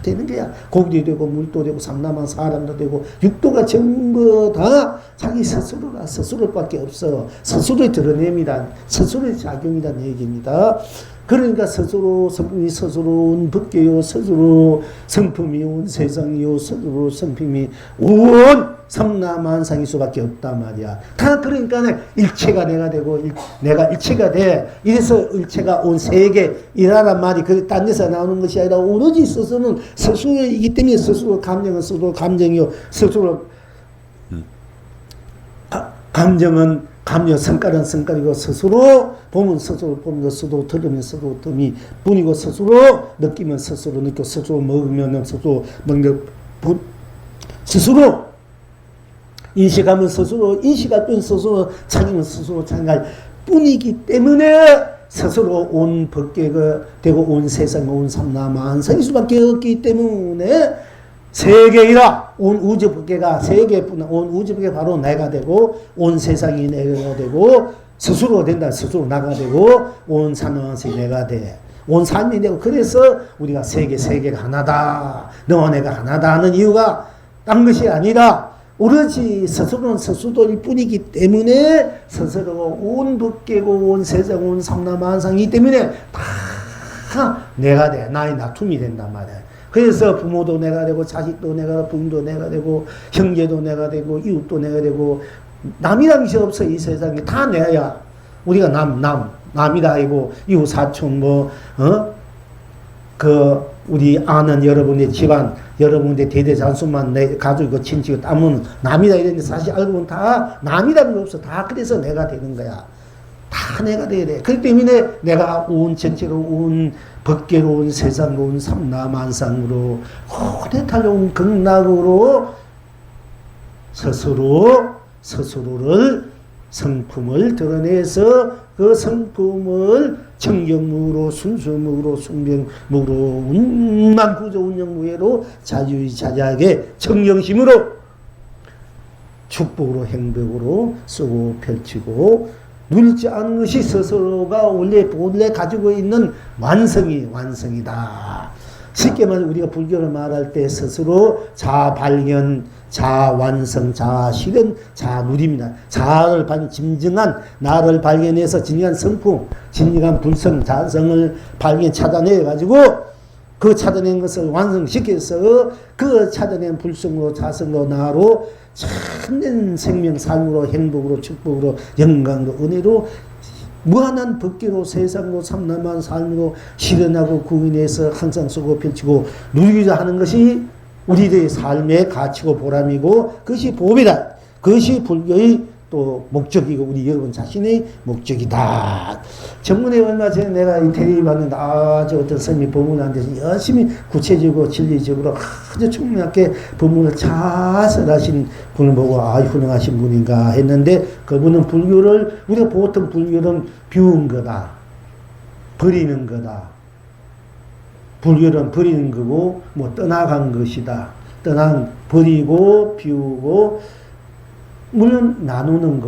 되는 거야. 고기도 되고 물도 되고 삼라만 사람도 되고 육도가 전부 다 자기 스스로라 스스로밖에 없어. 스스로의 드러냄이란 스스로의 작용이란 얘기입니다. 그러니까 스스로 성품이 스스로 온 법계요 스스로 성품이 온 세상이요 스스로 성품이 온 삼라만상일 수밖에 없단 말이야. 다 그러니까 일체가 내가 되고 내가 일체가 돼. 이래서 일체가 온 세계이라는 말이 딴 데서 나오는 것이 아니라 오로지 스스로는 스스로이기 때문에 스스로 감정은 스스로 감정이요 스스로 감정은 감정, 성깔은 성깔이고 스스로 보면 스스로 보면 스스로 들으면 스스로 뜸이 뿐이고 스스로 느끼면 스스로 느끼고 스스로 먹으면 스스로 먹는 스스로 인식하면 스스로 인식할 뿐 스스로 자기는 스스로 자기할 뿐이기 때문에 스스로 온 법계가 되고 온 세상 온 삼라만상일 수밖에 없기 때문에 세계이라 온 우주 법계가 세계뿐 온 우주 법계 바로 내가 되고 온 세상이 내가 되고 스스로 된다 스스로 나가 되고 온 삼라만상이 내가 돼. 온 삶이 되고 그래서 우리가 세계가 하나다 너와 내가 하나다 하는 이유가 딴 것이 아니라 오로지 스스로는 스스로일 뿐이기 때문에 스스로가 온 법계고 온 세상 온 삼라만상이기 때문에 다 내가 돼. 나의 나툼이 된단 말이야. 그래서 부모도 내가 되고 자식도 내가 되고 부인도 내가 되고 형제도 내가 되고 이웃도 내가 되고 남이란 것이 없어. 이 세상에 다 내야. 우리가 남이다 이고 이웃 사촌 우리 아는 여러분의 집안 여러분의 대대장수만 내 가족이고 친지고 따면 남이다 이랬는데 사실 알고 보면 다 남이라는 거 없어. 다 그래서 내가 되는 거야. 다 내가 돼야 돼. 그렇기 때문에 내가 온 전체로 온 법계로 온 세상으로 온 삼라만상으로 호대탈로 온 극락으로 스스로를 성품을 드러내서 그 성품을 정경무로 순수무로 순병무로 운만구조 운영무예로 자유자재하게 정경심으로 축복으로 행복으로 쓰고 펼치고 누리지 않은 것이 스스로가 원래 가지고 있는 완성이다. 쉽게 말해 우리가 불교를 말할 때 스스로 자발견, 자완성, 자실현, 자누림이다. 자를 진정한 나를 발견해서 진정한 성품, 진정한 불성, 자성을 찾아내가지고 그 찾아낸 것을 완성시켜서 그 찾아낸 불성으로 자성으로 나로 참된 생명, 삶으로, 행복으로, 축복으로, 영광으로, 은혜로, 무한한 법계로, 세상으로, 삼라만 삶으로 실현하고 구인해서 항상 쓰고 펼치고 누리고자 하는 것이 우리들의 삶의 가치고 보람이고 그것이 보배다. 그것이 불교의 또 목적이고 우리 여러분 자신의 목적이다. 전문에 얼마 전에 내가 인터뷰 받는데 아주 어떤 스님이 법문을 데서 열심히 구체적으로 진리적으로 아주 충분하게 법문을 잘 하신 분을 보고 훌륭하신 분인가 했는데 그분은 불교를 우리가 보통 불교는 비운 거다. 버리는 거다. 불교는 버리는 거고 떠나간 것이다. 버리고 비우고 물론 나누는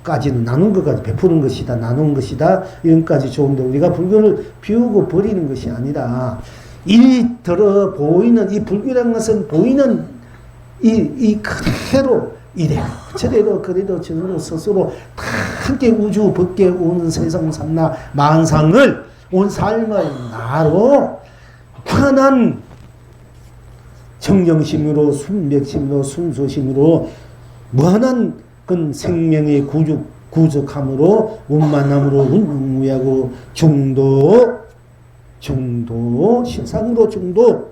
것까지는 나눈 것까지 베푸는 것이다. 나눈 것이다. 이런까지 좋은데 우리가 불교를 비우고 버리는 것이 아니라 이 들어 보이는 이 불교라는 것은 보이는 이 그대로 이래요. 저래도 그래도 저래도 스스로 다 함께 우주 법계 오는 세상 삼라 만상을 온 삶을 나로 편한 정정심으로 순백심으로 순소심으로 무한한 그 생명의 구족함으로 원만함으로 운무하고 중도 신상으로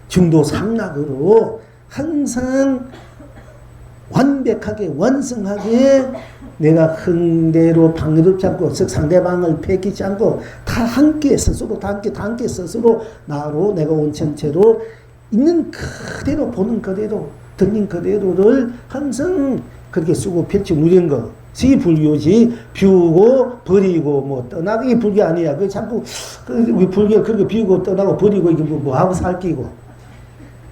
중도 상락으로 항상 완벽하게 완성하게 내가 흥대로 방해롭지 않고 상대방을 패기지 않고 다 함께 스스로 다 함께 스스로 나로 내가 온 전체로 있는 그대로 보는 그대로 들린 그대로를 항상 그렇게 쓰고 펼쳐 누리는 것이 불교지. 비우고 버리고 뭐 떠나기 불교 아니야. 그 자꾸 우리 불교 그렇게 비우고 떠나고 버리고 이게 뭐 하고 살기고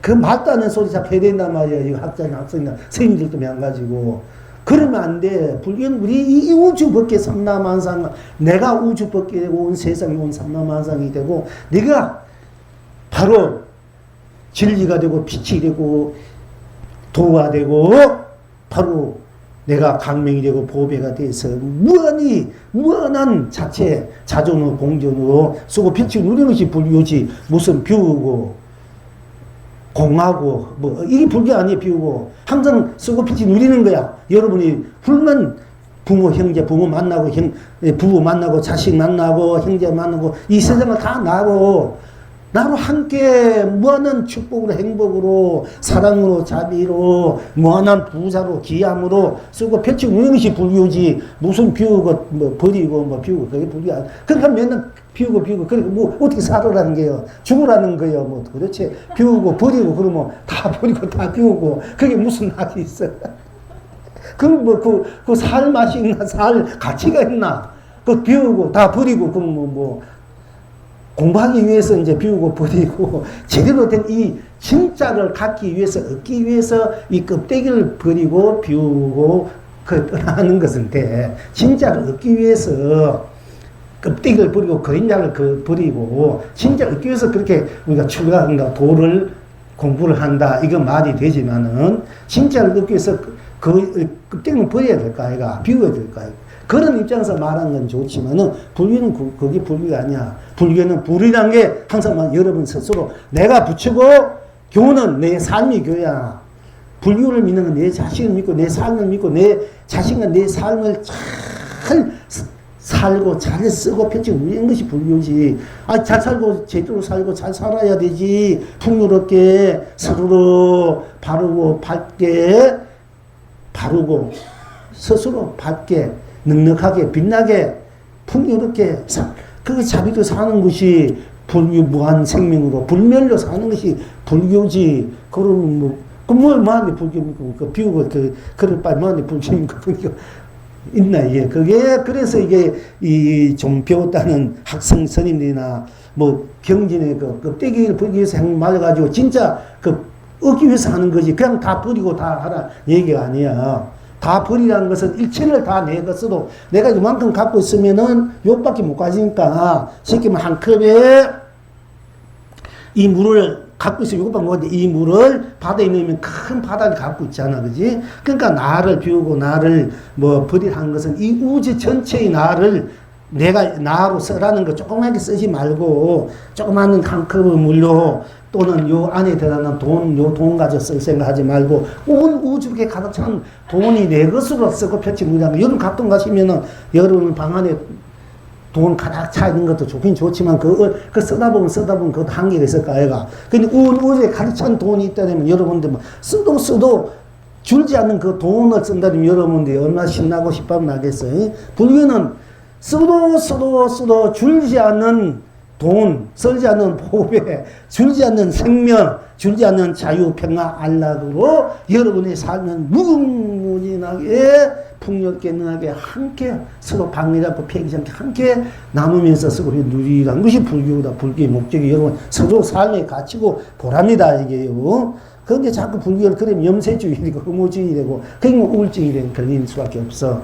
그 말도 안 되는 소리 자꾸 해야 된단 말이야. 이 학자나 학생이나 선생님들도 마찬가지고. 그러면 안 돼. 불교는 우리 이 우주 밖에 삼라만상, 내가 우주 밖에 되고 온 세상이 온 삼라만상이 되고, 네가 바로 진리가 되고 빛이 되고 도가 되고 바로 내가 강명이 되고 보배가 돼서 무한한 자체 자존으로 공존으로 쓰고 빛이 누리는 것이 불교지. 무슨 비우고 공하고 뭐 이게 불교 아니에요. 비우고 항상 쓰고 빛이 누리는 거야. 여러분이 불만 부모 형제 부모 만나고 부부 만나고 자식 만나고 형제 만나고 이 세상을 다 나로 함께 무한한 축복으로 행복으로 사랑으로 자비로 무한한 부자로 기함으로 쓰고 펼치고 누리는 것이 불교지. 무슨 비우고 뭐 버리고 뭐 비우고 그게 불교 아니야. 그러니까 맨날 비우고 그래 뭐 어떻게 살으라는 거예요. 죽으라는 거예요. 뭐 도대체 비우고 버리고 그러면 다 버리고 다 비우고 그게 무슨 낙이 있어. 그럼 뭐 그 살 맛이 있나 살 가치가 있나. 그 비우고 다 버리고 그러면 뭐 공부하기 위해서 이제 비우고 버리고 제대로 된 이 진짜를 갖기 위해서 얻기 위해서 이 껍데기를 버리고 비우고 그 떠나는 것은 돼. 진짜를 얻기 위해서 껍데기를 버리고 그림자를 버리고 진짜 얻기 위해서 그렇게 우리가 출가한다 도를 공부를 한다 이건 말이 되지만은 진짜를 얻기 위해서 그 껍데기는 버려야 될까 아이가 비워야 될까 아이가. 그런 입장에서 말하는 건 좋지만은 불교는 그게 불교가 아니야. 불교는 불이란 게 항상 여러분 스스로 내가 부추고 교는 내 삶이 교야. 불교를 믿는 건 내 자신을 믿고 내 삶을 믿고 내 자신과 내 삶을 잘 살고 잘 쓰고 펼치고 누리는 것이 불교지. 잘 살고 제대로 살고 잘 살아야 되지. 풍요롭게 서로 바르고 밝게 바르고 스스로 밝게 넉넉하게 빛나게 풍요롭게 그 자비도 사는 것이 불교 무한 생명으로 불멸로 사는 것이 불교지. 그러면 뭐 뭐하는데 불교입니까? 그 비우고 그럴 바에 뭐하는데 불교입니까? 불교 있나 이게 그게 그래서 이게 이 좀 배웠다는 학생 스님들이나 뭐 경진의 그 껍데기를 버리기 위해서 말해가지고 진짜 그 얻기 위해서 하는 거지. 그냥 다 버리고 다 하라 얘기가 아니야. 다 버리라는 것은 일체를 다 내 것으로 내가 이만큼 갖고 있으면은 욕밖에 못 가지니까 쉽게 말하면 한 컵에 이 물을 갖고 있으면 이것밖에 못 가는데 이 물을 바다에 넣으면 큰 바다를 갖고 있잖아. 그지? 그러니까 나를 비우고 나를 뭐 버리라는 것은 이 우주 전체의 나를 내가 나로 쓰라는 거 조그맣게 쓰지 말고 조그마한 한 컵의 물로 또는 요 안에 들어가는 돈 가지고 쓸 생각하지 말고 온 우주에 가득 찬 돈이 내 것으로 쓰고 펼치는 여러분 가끔 가시면은 여러분 방 안에 돈 가득 차 있는 것도 좋긴 좋지만 그 쓰다 보면 그것도 한계가 있을 거야. 근데 온 우주에 가득 찬 돈이 있다면 여러분들 뭐 쓰도 줄지 않는 그 돈을 쓴다면 여러분들이 얼마나 신나고 싶으면 나겠어요. 불교는 쓰도 줄지 않는 돈, 쓰지 않는 보배, 줄지 않는 생명, 줄지 않는 자유, 평화, 안락으로 여러분의 삶은 무궁무진하게 풍요롭게 능하게 함께 서로 방해하지 않고 폐기하지 않게 함께 나누면서 서로 누리라는 것이 불교다. 불교의 목적이 여러분 서로 삶의 가치고 보랍니다. 이게요. 그런데 자꾸 불교를 그러면 염세주의 되고 혐오주의 되고 그러면 우울증이 되고 걸리는 수밖에 없어.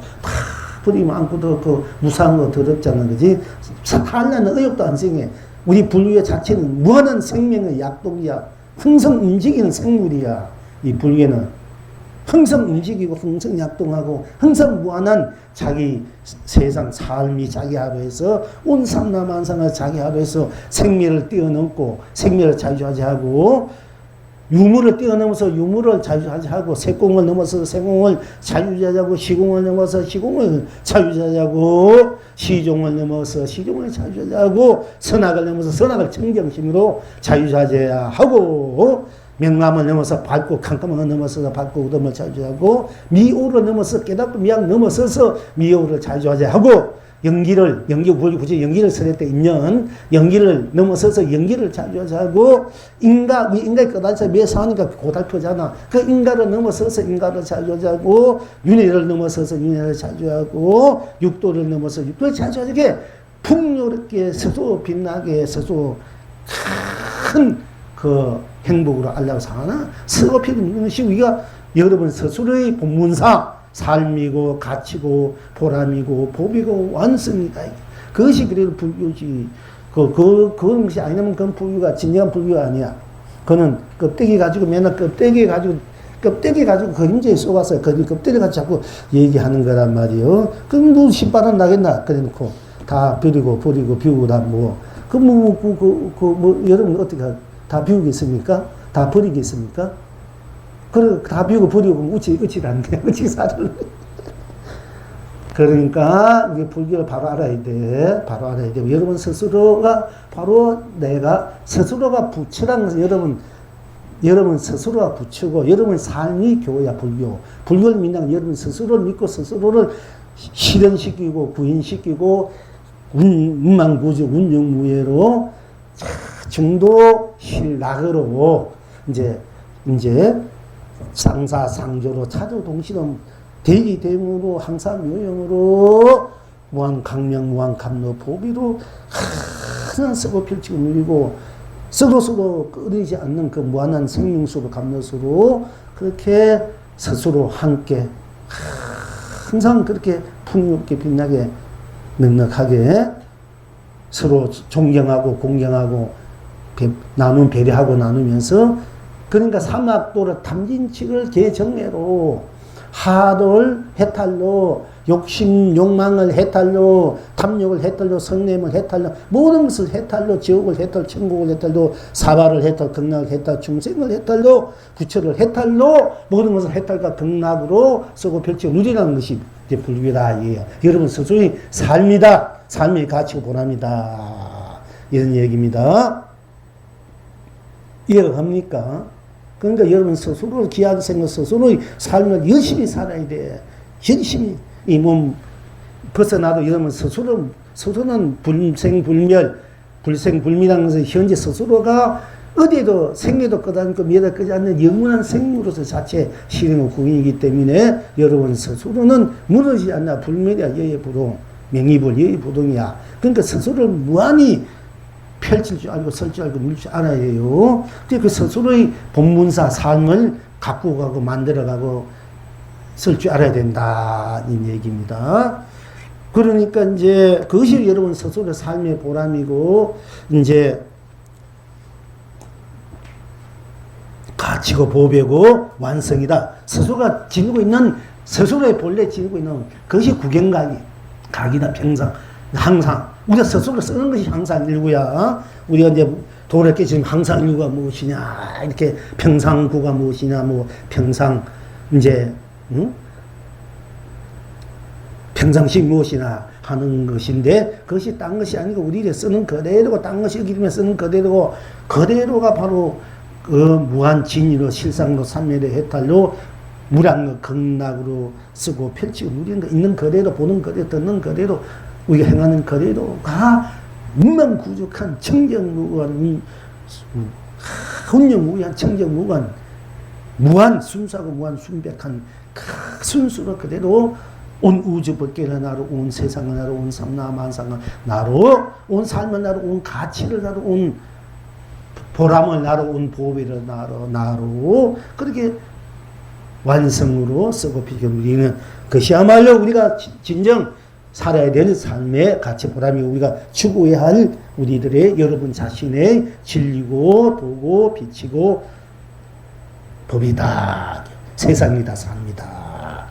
버리면 안고도 그 무상한 거 더럽잖아. 그지? 살려는 의욕도 안 생겨. 우리 불교 자체는 무한한 생명의 약동이야. 항상 움직이는 생물이야. 이 불교는. 항상 움직이고 항상 약동하고 항상 무한한 자기 세상 삶이 자기 하루에서 온 삼라만상을 자기 하루에서 생명을 뛰어넘고 생명을 자유자재하고 유물을 뛰어넘어서 유물을 자유자재하고 세공을 넘어서 세공을 자유자재하고 시공을 넘어서 시공을 자유자재하고 시종을 넘어서 시종을 자유자재하고 선악을 넘어서 선악을 청정심으로 자유자재하고 명람을 넘어서 밝고 캄캄함을 넘어서 밝고 어둠을 자유자재하고 미오를 넘어서 깨닫고 미약 넘어서서 미오를 자유자재하고 굳이 연기를 설할 때 있는 연기를 넘어서서 연기를 자주하고 인간이 끝까지 매사하니까 고달프잖아. 그 인간을 넘어서서 인간을 자주하고 윤회를 넘어서서 윤회를 자주하고 육도를 넘어서 육도를 자주하게 이렇게 풍요롭게 스스로 빛나게 스스로 큰 그 행복으로 알려고 사나 스스로 필요한 것이 우리가 여러분 스스로의 본문사 삶이고 가치고 보람이고 법이고 완성이다. 그것이 그래도 불교지. 그런 것이 아니면 그건 불교가 진정한 불교가 아니야. 그는 껍데기 가지고 맨날 껍데기 가지고 그림자에 쏘가서 그 껍데기 가지고 자꾸 얘기하는 거란 말이요. 그럼 뭐 신바람 나겠나? 그래 놓고 다 버리고 비우고 다 여러분 어떻게 다 비우겠습니까? 다 버리겠습니까? 그래, 다 비우고 버리고 어찌라는데, 어찌사를. 그러니까, 이게 불교를 바로 알아야 돼. 여러분 스스로가, 바로 내가, 스스로가 부처라는 것은 여러분 스스로가 부처고, 여러분 삶이 교야, 불교. 불교를 믿는 여러분 스스로를 믿고, 스스로를 실현시키고, 구현시키고, 운만구조, 운영무예로, 중도 신락으로, 이제, 상사상조로 차조동시로 대기대무로 항사묘형으로 무한강명 무한감로보비로 하나 쓰고 펼치고 누리고 서로 끊이지 않는 그 무한한 생명수로 감로수로 그렇게 스스로 함께 항상 그렇게 풍요롭게 빛나게 넉넉하게 서로 존경하고 공경하고 배려하고 나누면서 그러니까 삼학도를 탐진칙을 개정해로 하도를 해탈로 욕심 욕망을 해탈로 탐욕을 해탈로 성냄을 해탈로 모든 것을 해탈로 지옥을 해탈 천국을 해탈로 사바를 해탈 극락을 해탈 중생을 해탈로 부처를 해탈로 모든 것을 해탈과 극락으로 쓰고 펼치고 누리라는 것이 이제 불교다 이에요. 여러분 스스로의 삶이다. 삶의 가치고 보람이다. 이런 얘기입니다. 이해가 갑니까? 그러니까 여러분 스스로 귀하게 생각 스스로의 삶을 열심히 살아야 돼. 열심히 이 몸 벗어나도 여러분 스스로는 불생불멸이라는 것은 현재 스스로가 어디에도 생애도 끝없고 미래도 끝이 않는 영원한 생물로서 자체 실행의 구인이기 때문에 여러분 스스로는 무너지지 않나 불멸이야. 여예부동 명의불 여예부동이야. 그러니까 스스로를 무한히 펼칠 줄 알고 설 줄 알고 밀 줄 알아야 해요. 그 스스로의 본문사 삶을 갖고 가고 만들어가고 쓸 줄 알아야 된다. 이 얘기입니다. 그러니까 이제 그것이 여러분 스스로의 삶의 보람이고 이제 가치고 보배고 완성이다. 스스로가 지니고 있는 스스로의 본래 지니고 있는 그것이 구경각이다. 평상 항상 우리가 스스로 쓰는 것이 항상 일구야. 우리가 이제 도래께 지금 항상 일구가 무엇이냐 이렇게 평상구가 무엇이냐 뭐 평상 이제 평상식 무엇이나 하는 것인데 그것이 딴 것이 아니고 우리가 쓰는 그대로고 딴 것이 기름에 쓰는 그대로고 그대로가 바로 그 무한 진리로 실상으로 삼매의 해탈로 무량의 극락으로 쓰고 펼치고 누리는 거 있는 그대로 보는 그대로 듣는 그대로 우리가 행하는 그대로가 무명구족한 청정무관 혼념무관 청정무관 무한 순수하고 무한 순백한 순수로 그대로 온 우주 법계를 나로 온 세상을 나로 온 삼나 만상을 나로 온 삶을 나로 온 가치를 나로 온 보람을 나로 온 보배를 나로 그렇게 완성으로 쓰고 피겨 누리는 것이야말로 우리가 진정 살아야 될 삶의 가치 보람이 우리가 추구해야 할 우리들의 여러분 자신의 진리고 도고 빛이고 법이다. 세상이다. 삽니다.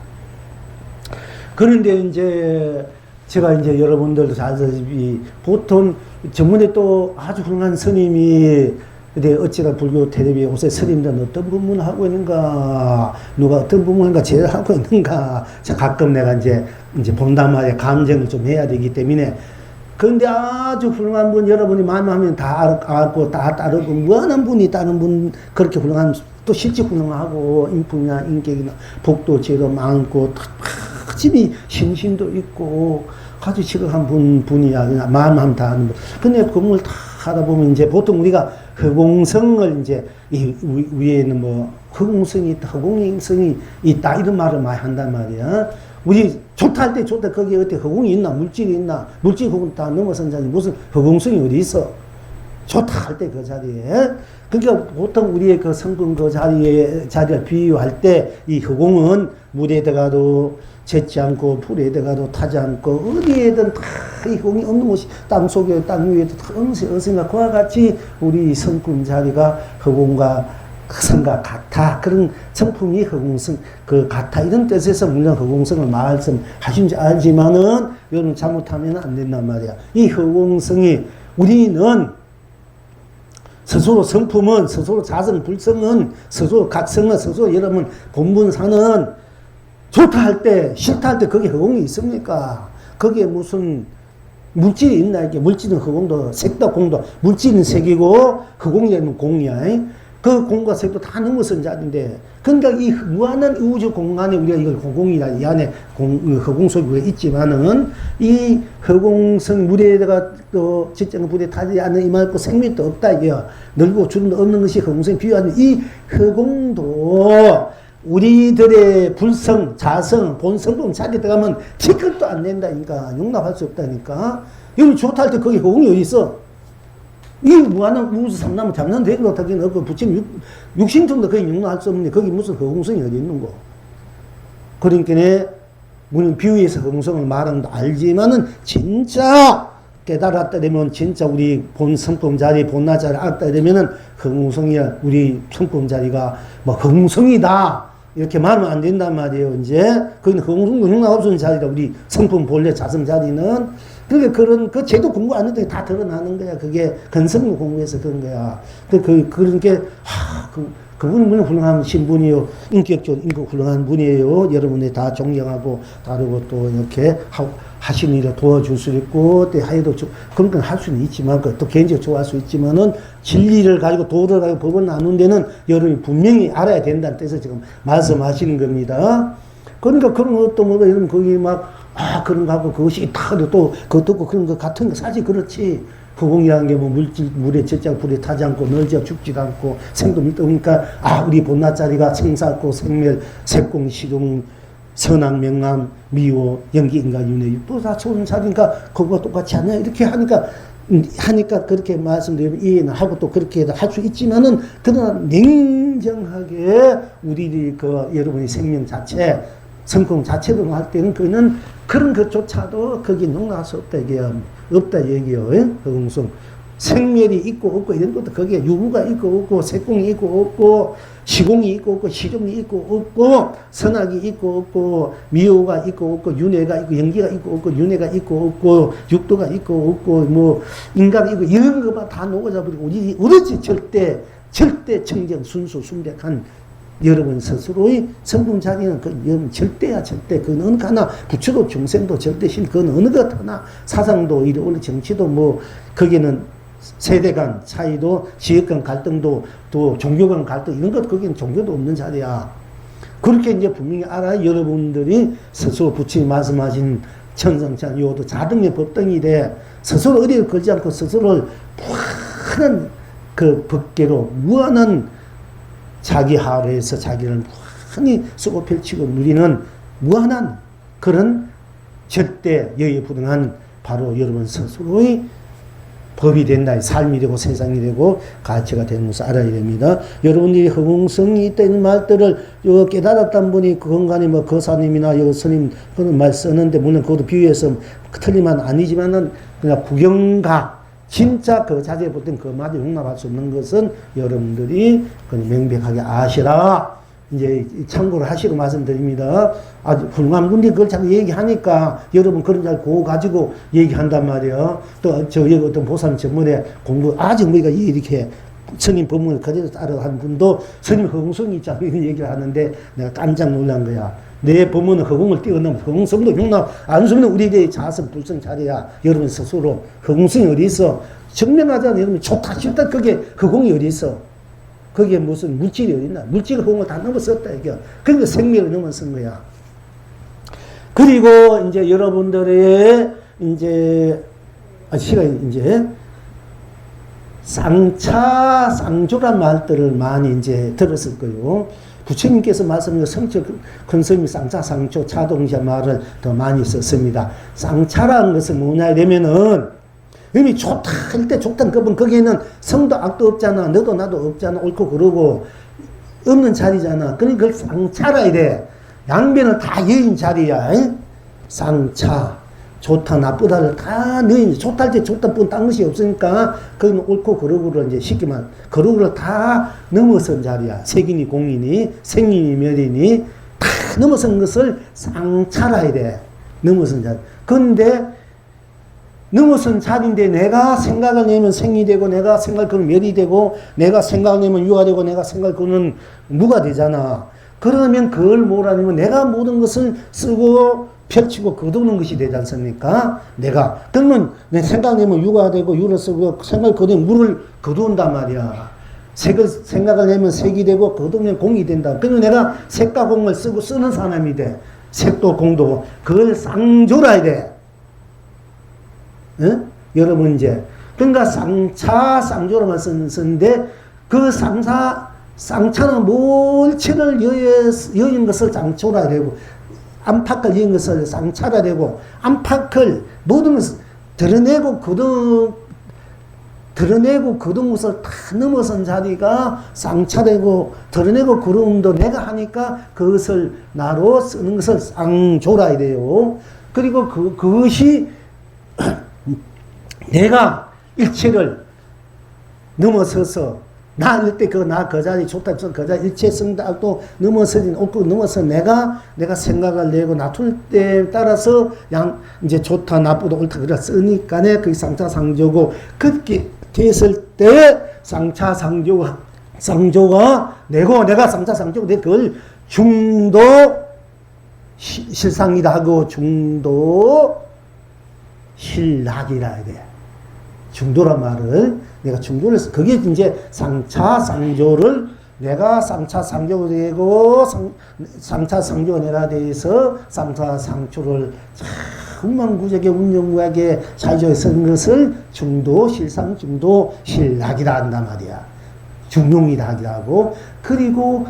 그런데 이제 제가 이제 여러분들도 잘 아시다시피 보통 전문에 또 아주 훌륭한 스님이 근데 어찌나 불교 텔레비에 요새 스님들은 어떤 법문을 하고 있는가, 누가 어떤 법문을 제일 하고 있는가, 가끔 내가 이제 본다마에 감정을 좀 해야 되기 때문에. 그런데 아주 훌륭한 분, 여러분이 마음하면 다 알고, 다 따르고, 무한한 분이 다른 분, 그렇게 훌륭한, 또 실제 훌륭하고, 인품이나 인격이나 복도 제도 많고, 특집이 신심도 있고, 아주 지극한 분이야. 그냥 마음 한번 다 하는 분. 근데 그걸 다 하다 보면 이제 보통 우리가 허공성을 이제 이 위에는 뭐 허공성이 있다, 허공성이 있다 이런 말을 많이 한단 말이야. 우리 좋다 할 때 좋다 거기에 어떻게 허공이 있나 물질이 있나 물질 허공 다 넘어선 자리 무슨 허공성이 어디 있어? 좋다 할 때 그 자리에. 그러니까 보통 우리의 그 성분 그 자리를 비유할 때 이 허공은 물에다가도 젖지 않고 풀에다가도 타지 않고 어디에든 다 이 허공이 없는 곳이 땅 속에 땅 위에도 다 어디선가 그와 같이 우리 성품 자리가 허공과 성과 같아. 그런 성품이 허공성 그 같아 이런 뜻에서 물론 허공성을 말씀하신지 알지만은 여러분 잘못하면 안 된단 말이야. 이 허공성이 우리는 스스로 성품은 스스로 자성 불성은 스스로 각성은 스스로 여러분 본분사는 좋다 할 때 싫다 할 때 거기에 허공이 있습니까? 거기에 무슨 물질이 있나? 이게 물질은 허공도 색도 공도 물질은 색이고 허공이라는 공이야. 그 공과 색도 다 넘어선 자리인데 그러니까 이 무한한 우주 공간에 우리가 이걸 허공이라 이 안에 허공 속에 있지만은 이 허공성 물에다가 또 지정 불에 타지 않는 이만큼 생명도 없다 이게요. 넓고 주름도 없는 것이 허공성에 비유하는 이 허공도 우리들의 불성, 자성, 본성품 자기에 들어가면 티끌도 안 낸다니까. 용납할 수 없다니까. 여기 좋다 할 때 거기 허공이 어디 있어? 이 무한한 우주 삼나무 잡는 대로 타기는 없고 부처님 육신통도 거의 용납할 수 없는데 거기 무슨 허공성이 어디 있는 거? 그러니까 우리는 비유에서 허공성을 말하는 거 알지만은 진짜 깨달았다 되면 진짜 우리 본 성품 자리, 본나 자리 알았다 되면은 허공성이야. 우리 성품 자리가 뭐 허공성이다. 이렇게 말하면 안 된단 말이에요. 이제 거기는 허공성도 용납 없는 자리다. 우리 성품 본래 자성 자리는 그게 그런 그 제도 공부 안 했더니 다 드러나는 거야. 그게 근성을 공부해서 그런 거야. 그런 게 그분은 물론 훌륭한 신분이요. 인격적으로 훌륭한 분이에요. 여러분이 다 존경하고 다르고 또 이렇게 하시는 일을 도와줄 수 있고, 또 하여도 그런 건 할 수는 있지만, 또 개인적으로 좋아할 수 있지만은, 진리를 가지고 도를 가지고 법을 나눈 데는 여러분이 분명히 알아야 된다는 뜻에서 지금 말씀하시는 겁니다. 그러니까 그런 것도 뭐, 여러분 거기 막, 그런 거 하고 그것이 있다. 또, 그거 듣고 그런 거 같은 거 사실 그렇지. 허공이라는 게 뭐 물에 젖지 않고 불에 타지 않고 널지 죽지도 않고 생도 밑도 그러니까 우리 본나자리가 생사고 생멸 색공 시동 선악 명암 미호 연기 인간 윤회 또 다 좋은 자리니까 그거가 똑같이 하냐 이렇게 하니까 그렇게 말씀드리면 이해는 하고 또 그렇게 할 수 있지만은 그러나 냉정하게 우리들이 그 여러분의 생명 자체 성공 자체로 할 때는 그는 그런 것조차도 거기 용납할 수 없다 얘기야. 없다 얘기요. 허공성. 생멸이 있고 없고 이런 것도 거기에 유무가 있고 없고 색공이 있고 없고 시공이 있고 없고 시종이 있고 없고 선악이 있고 없고 미호가 있고 없고 윤회가 있고 연기가 있고 없고 윤회가 있고 없고 육도가 있고 없고 뭐 인간이 있고 이런 것만 다 녹아져 버리고 우리 오로지 절대 청정 순수 순백한 여러분 스스로의 성품 자리는 그 절대야 절대. 그건 어느 하나 부처도 중생도 절대신 그건 어느 것 하나 사상도 이래 원래 정치도 뭐 거기는 세대 간 차이도 지역 간 갈등도 또 종교 간 갈등 이런 것 거기는 종교도 없는 자리야. 그렇게 이제 분명히 알아 여러분들이 스스로 부처님 말씀하신 천성찬 요도 자등의 법등이래 스스로 어디를 걸지 않고 스스로를 무한한 그 법계로 무한한 자기 하루에서 자기를 무한히 쓰고 펼치고 누리는 무한한 그런 절대 여의부등한 바로 여러분 스스로의 법이 된다. 삶이 되고 세상이 되고 가치가 되는 것을 알아야 됩니다. 여러분들이 허공성이 있다는 말들을 깨달았던 분이 그 건간에 뭐 거사님이나 스님 그런 말 쓰는데 물론 그것도 비유해서 틀리면 아니지만은 그냥 구경가 진짜 그 자세히 볼 땐 그마저 용납할 수 없는 것은 여러분들이 명백하게 아시라. 이제 참고를 하시고 말씀드립니다. 아주 훌륭한 분들이 그걸 자꾸 얘기하니까 여러분 그런 잘 고 가지고 얘기한단 말이에요. 또 여기 어떤 보살 전문에 공부 아직 우리가 이렇게 스님 법문을 그대로 따라 하는 분도 스님 허공성이 있잖아 이런 얘기를 하는데 내가 깜짝 놀란 거야. 내 법문은 허공을 뛰어넘어 허공성도 용납 안 쓰면 우리의 자성 불성 자리야. 여러분 스스로 허공성이 어디 있어? 증명하잖아. 여러분 좋다 싫다 그게 허공이 어디 있어? 거기에 무슨 물질이 어디 있나? 물질 허공을 다 넘어섰다 이게. 그러니까 생명을 넘어선 거야. 그리고 이제 여러분들의 이제, 시간이 이제, 쌍차, 쌍조란 말들을 많이 이제 들었을 거예요. 부처님께서 말씀하신 성적 근성이 쌍차, 쌍조, 차동시아 말을 더 많이 썼습니다. 쌍차라는 것은 뭐냐 이러면은, 이미 좋다 할 때 좋다는 급은 거기에는 성도 악도 없잖아. 너도 나도 없잖아. 옳고 그러고 없는 자리잖아. 그러니까 그걸 쌍차라 이래. 양변은 다 여인 자리야. 쌍차. 좋다 나쁘다를 다 너희 좋다 할 때 좋다 뿐 딴 것이 없으니까 그건 옳고 그러고를 이제 쉽게 말 그러고를 다 넘어선 자리야. 색이니 공이니 생이니 멸이니 다 넘어선 것을 쌍차라 이래. 넘어선 자리. 그런데 넘어선 자리인데 내가 생각을 내면 생이 되고 내가 생각을 그는 멸이 되고 내가 생각을 내면 유가 되고 내가 생각을 그는 무가 되잖아. 그러면 그걸 뭐라냐면 내가 모든 것을 쓰고 펼치고 거두는 것이 되지 않습니까? 내가. 그러면 내 생각 내면 유가 되고 유를 쓰고 생각을 거두면 무를 거두는단 말이야. 생각을 내면 색이 되고 거두면 공이 된다. 그러면 내가 색과 공을 쓰고 쓰는 사람이 돼. 색도 공도. 그걸 쌍조라야 돼. 응? 여러분 이제. 그러니까 쌍차, 쌍조로만 쓰는데 그 쌍차는 몰체를 여인 것을 쌍조라 되고 안팎을 여인 것을 쌍차라 되고 안팎을 모든 것을 드러내고 거둔 것을 다 넘어선 자리가 쌍차되고 드러내고 그름도 내가 하니까 그것을 나로 쓰는 것을 쌍조라 돼요. 그리고 그것이 내가 일체를 넘어서서 나일 때 그 자리 좋다 그 자리 일체 성닭도 넘어서진 없고 넘어서 내가 생각을 내고 놔둘 때에 따라서 이제 좋다 나쁘다 옳다 그래 쓰니까 그 쌍차 상조고 그렇게 됐을 때 쌍차 상조가 내고 내가 쌍차 상조고 내 그걸 중도 실상이다 하고 중도 실락이라 해야 돼. 중도란 말을 내가 중도를 해서 그게 이제 쌍차 쌍조를 내가 쌍차 쌍조가 되고 쌍차 쌍조가 내가 돼서 쌍차 쌍조를 천만구적에 운영구하게 사이조에 쓴 것을 중도 실상 중도 실락이라 한단 말이야. 중용이라 하고 그리고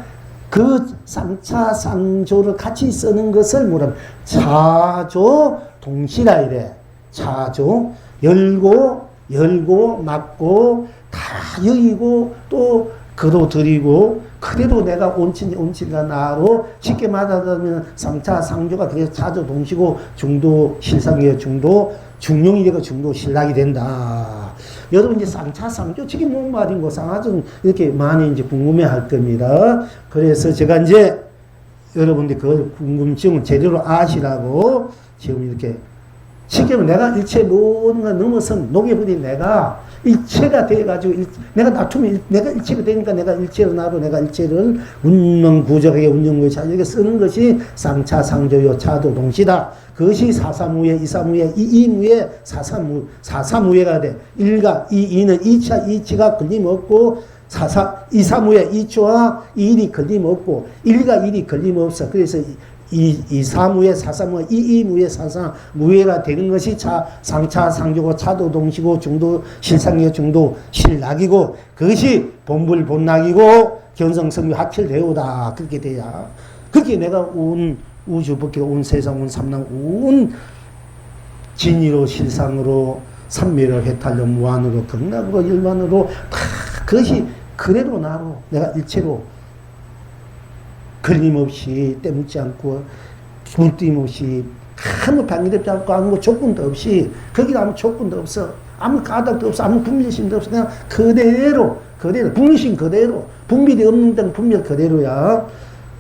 그 쌍차 쌍조를 같이 쓰는 것을 뭐라면 차조 동시라 이래. 차조 열고 막고 다 여의고 또 거둬들이고 그대로 내가 온친과 나로 쉽게 말하자면 쌍차 상조가 그래서 차조 동시고 중도 실상이에요. 중도 중용이 되고 중도 실락이 된다. 여러분 이제 쌍차 상조 저게 뭔 말인고 쌍화좀 이렇게 많이 이제 궁금해할 겁니다. 그래서 제가 이제 여러분들 그 궁금증을 제대로 아시라고 지금 이렇게 쉽게 말하면 내가 일체 모든 걸 넘어선 녹여버린 내가 일체가 돼가지고 내가 놔두면 내가 일체가 되니까 내가 일체로 나로 내가 일체를 운명구적하게 운영구에 자유하게 쓰는 것이 쌍차 상조요 차도 동시다. 그것이 사사무예 이사무예 이이무예 사사무예가 돼. 일가 이이는 이치가 걸림없고 이사무예 이초와 이일이 걸림없고 일과 일이 걸림없어. 그래서 이사무예 사사무예 이이무예 사사무예가 되는 것이 쌍차 상조고 차도 동시고 중도 실상이고 중도 실락이고 그것이 본불 본락이고 견성성유 합칠대오다. 그렇게 돼야 그렇게 내가 온 우주 법계 온 세상 온 삼랑 온 진리로 실상으로 삼매로 해탈로 무한으로 극락으로 일반으로 다 그것이 그대로 나로 내가 일체로 걸림없이 때묻지 않고 물김없이 아무 방해되지 않고 아무 조건도 없이 거기 아무 조건도 없어. 아무 가닥도 없어. 아무 분별심도 없어. 그냥 그대로 분신 그대로 분별이 없는 데는 분별 그대로야.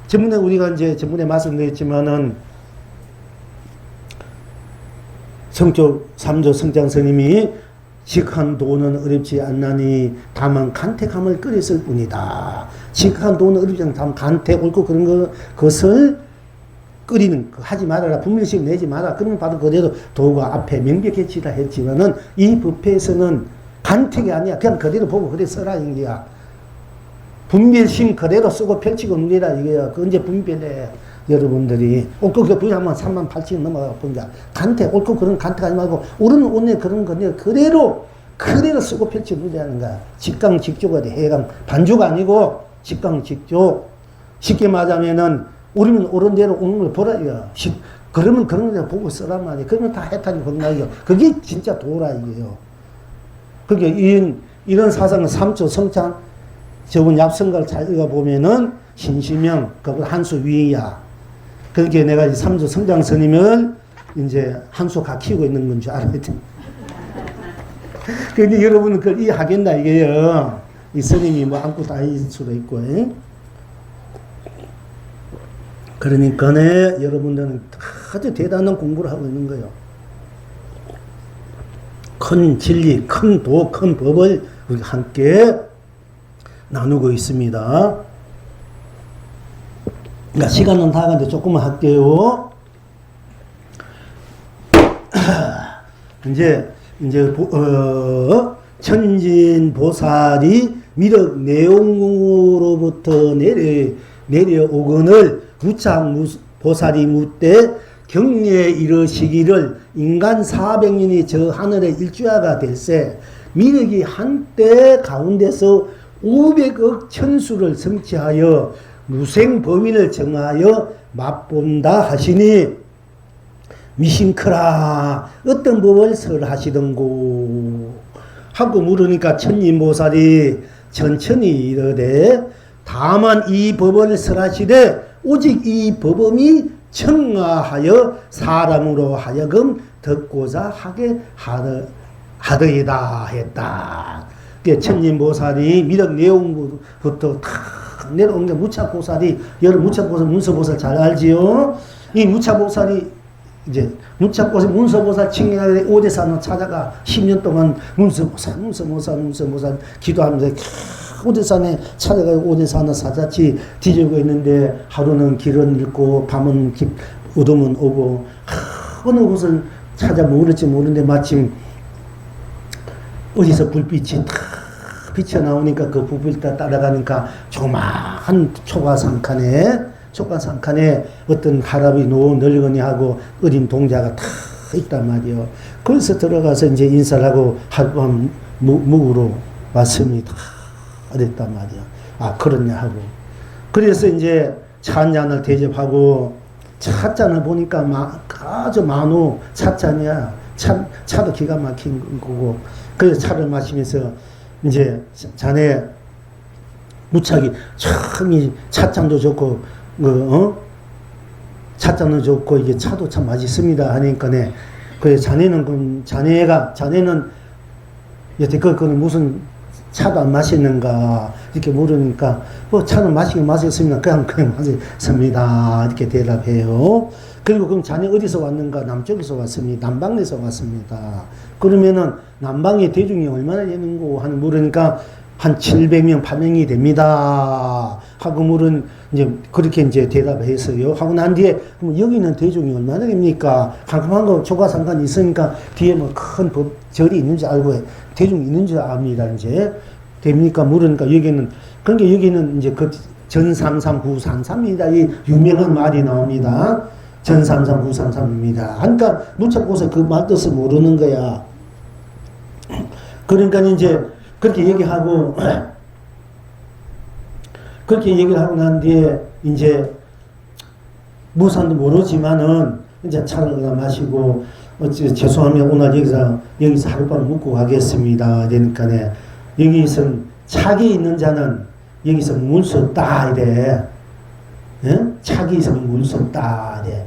전번에 우리가 이제 전번에 말씀드렸지만은 성적 3조 성장 스님이 직한 도는 어렵지 않나니 다만 간택함을 끓였을 뿐이다. 직한 도는 어렵지 않나니 다만 간택 옳고 그런 것을 끓이는 거 하지 말아라. 분별심 내지 마라. 그러면 바로 그대로 도가 앞에 명백해지라 했지만은 이 법회에서는 간택이 아니야. 그냥 그대로 보고 그대로 써라 이거야. 분별심 그대로 쓰고 펼치고 누리라 이거야. 그 언제 분별해. 여러분들이 옳고 그 분야만 3만 8천 넘어가 보니까 간태 옳고 그런 간택 하지 말고 옳은 오늘 그런 거 내가 그대로 쓰고 펼쳐보자는 거야. 직강직조가 돼. 해강 반주가 아니고 직강직조. 쉽게 말하면은 우리는 옳은 대로 옳은 걸 보라 이거. 그러면 그런 거 보고 쓰란 말이야. 그러면 다 해탈이 건강이요. 그게 진짜 도라 이게요. 그게 이런 사상은 3조 성찬 저분 얍성가를 잘 읽어보면은 신시명 그거 한수 위야. 그렇게 내가 이 3조 성장 스님을 이제 한수 가키고 있는 건 줄 알아야 돼. 근데 여러분은 그걸 이해하겠나 이게요. 이 스님이 뭐 안고 다닐 수도 있고. 그러니까 여러분들은 아주 대단한 공부를 하고 있는 거예요. 큰 진리, 큰 도, 큰 법을 우리 함께 나누고 있습니다. 그러니까 시간은 다 가는데 조금만 할게요. 이제 천진 보살이 미륵 내용으로부터 내려오거늘 무창 보살이 묻되 경례에 이르시기를 인간 400년이 저 하늘의 일주야가 될세 미륵이 한때 가운데서 500억 천수를 성취하여 무생 범인을 정하여 맛본다 하시니 미신크라 어떤 법을 설하시던고 하고 물으니까 천인보살이 천천히 이르되 다만 이 법을 설하시되 오직 이 법음이 청하하여 사람으로 하여금 듣고자 하게 하더이다 했다. 천인보살이 미륵 내용부터 탁 내려온 게 무차보살이 여러분 무차보살 문서보살 잘 알지요? 이 무차보살이 이제 무차보살 문서보살 칭의하되 오대산을 찾아가 10년 동안 문서보살 기도하면서 오대산에 찾아가 오대산을 사자치 뒤지고 있는데 하루는 길은 잃고 밤은 어둠은 오고 어느 곳을 찾아 모를지 모르는데 마침 어디서 불빛이 탁 비쳐나오니까 그 불빛 따라가니까 조그마한 초가상칸에 어떤 할아버지 노 늙은이하고 어린 동자가 탁 있단 말이요. 그래서 들어가서 이제 인사를 하고 하룻밤 묵으로 왔습니다. 그랬단 말이요. 아, 그렇냐 하고. 그래서 이제 차 한 잔을 대접하고 찻잔을 보니까 아주 만호 찻잔이야. 차도 기가 막힌 거고. 그래서 차를 마시면서 이제 자네 무착이 참 이 찻잔도 좋고 찻잔도 좋고 이게 차도 참 맛있습니다 하니까네. 그래서 자네는 여태 그거는 무슨 차도 안 마시는가 이렇게 물으니까 뭐 차는 마시긴 마셨습니다. 그냥 마셨습니다 이렇게 대답해요. 그리고 그럼 자네 어디서 왔는가? 남쪽에서 왔습니다. 남방에서 왔습니다. 그러면은 남방의 대중이 얼마나 되는고 하는 물으니까 한 700명, 800명이 됩니다. 하고 물은 이제 그렇게 이제 대답했어요. 하고 난 뒤에 그럼 여기는 대중이 얼마나 됩니까? 깜깜한 거 초가상관이 있으니까 뒤에 뭐 큰 절이 있는 줄 알고 대중이 있는 줄 압니다. 이제 됩니까? 물으니까 그러니까 여기는 이제 그 전삼삼구삼삼입니다. 이 유명한 말이 나옵니다. 전삼삼구삼삼입니다. 그러니까 무척보서 그 말 뜻을 모르는 거야. 그러니까 이제 그렇게 얘기하고 난 뒤에 이제 무산도 모르지만은 이제 차를 마시고 죄송하면 오늘 여기서 하룻밤 묵고 가겠습니다. 그러니까네 여기서 착이 있는 자는 여기서 묵을 수 없다 이래. 예? 착이 있으면 묵을 수 없다 이래.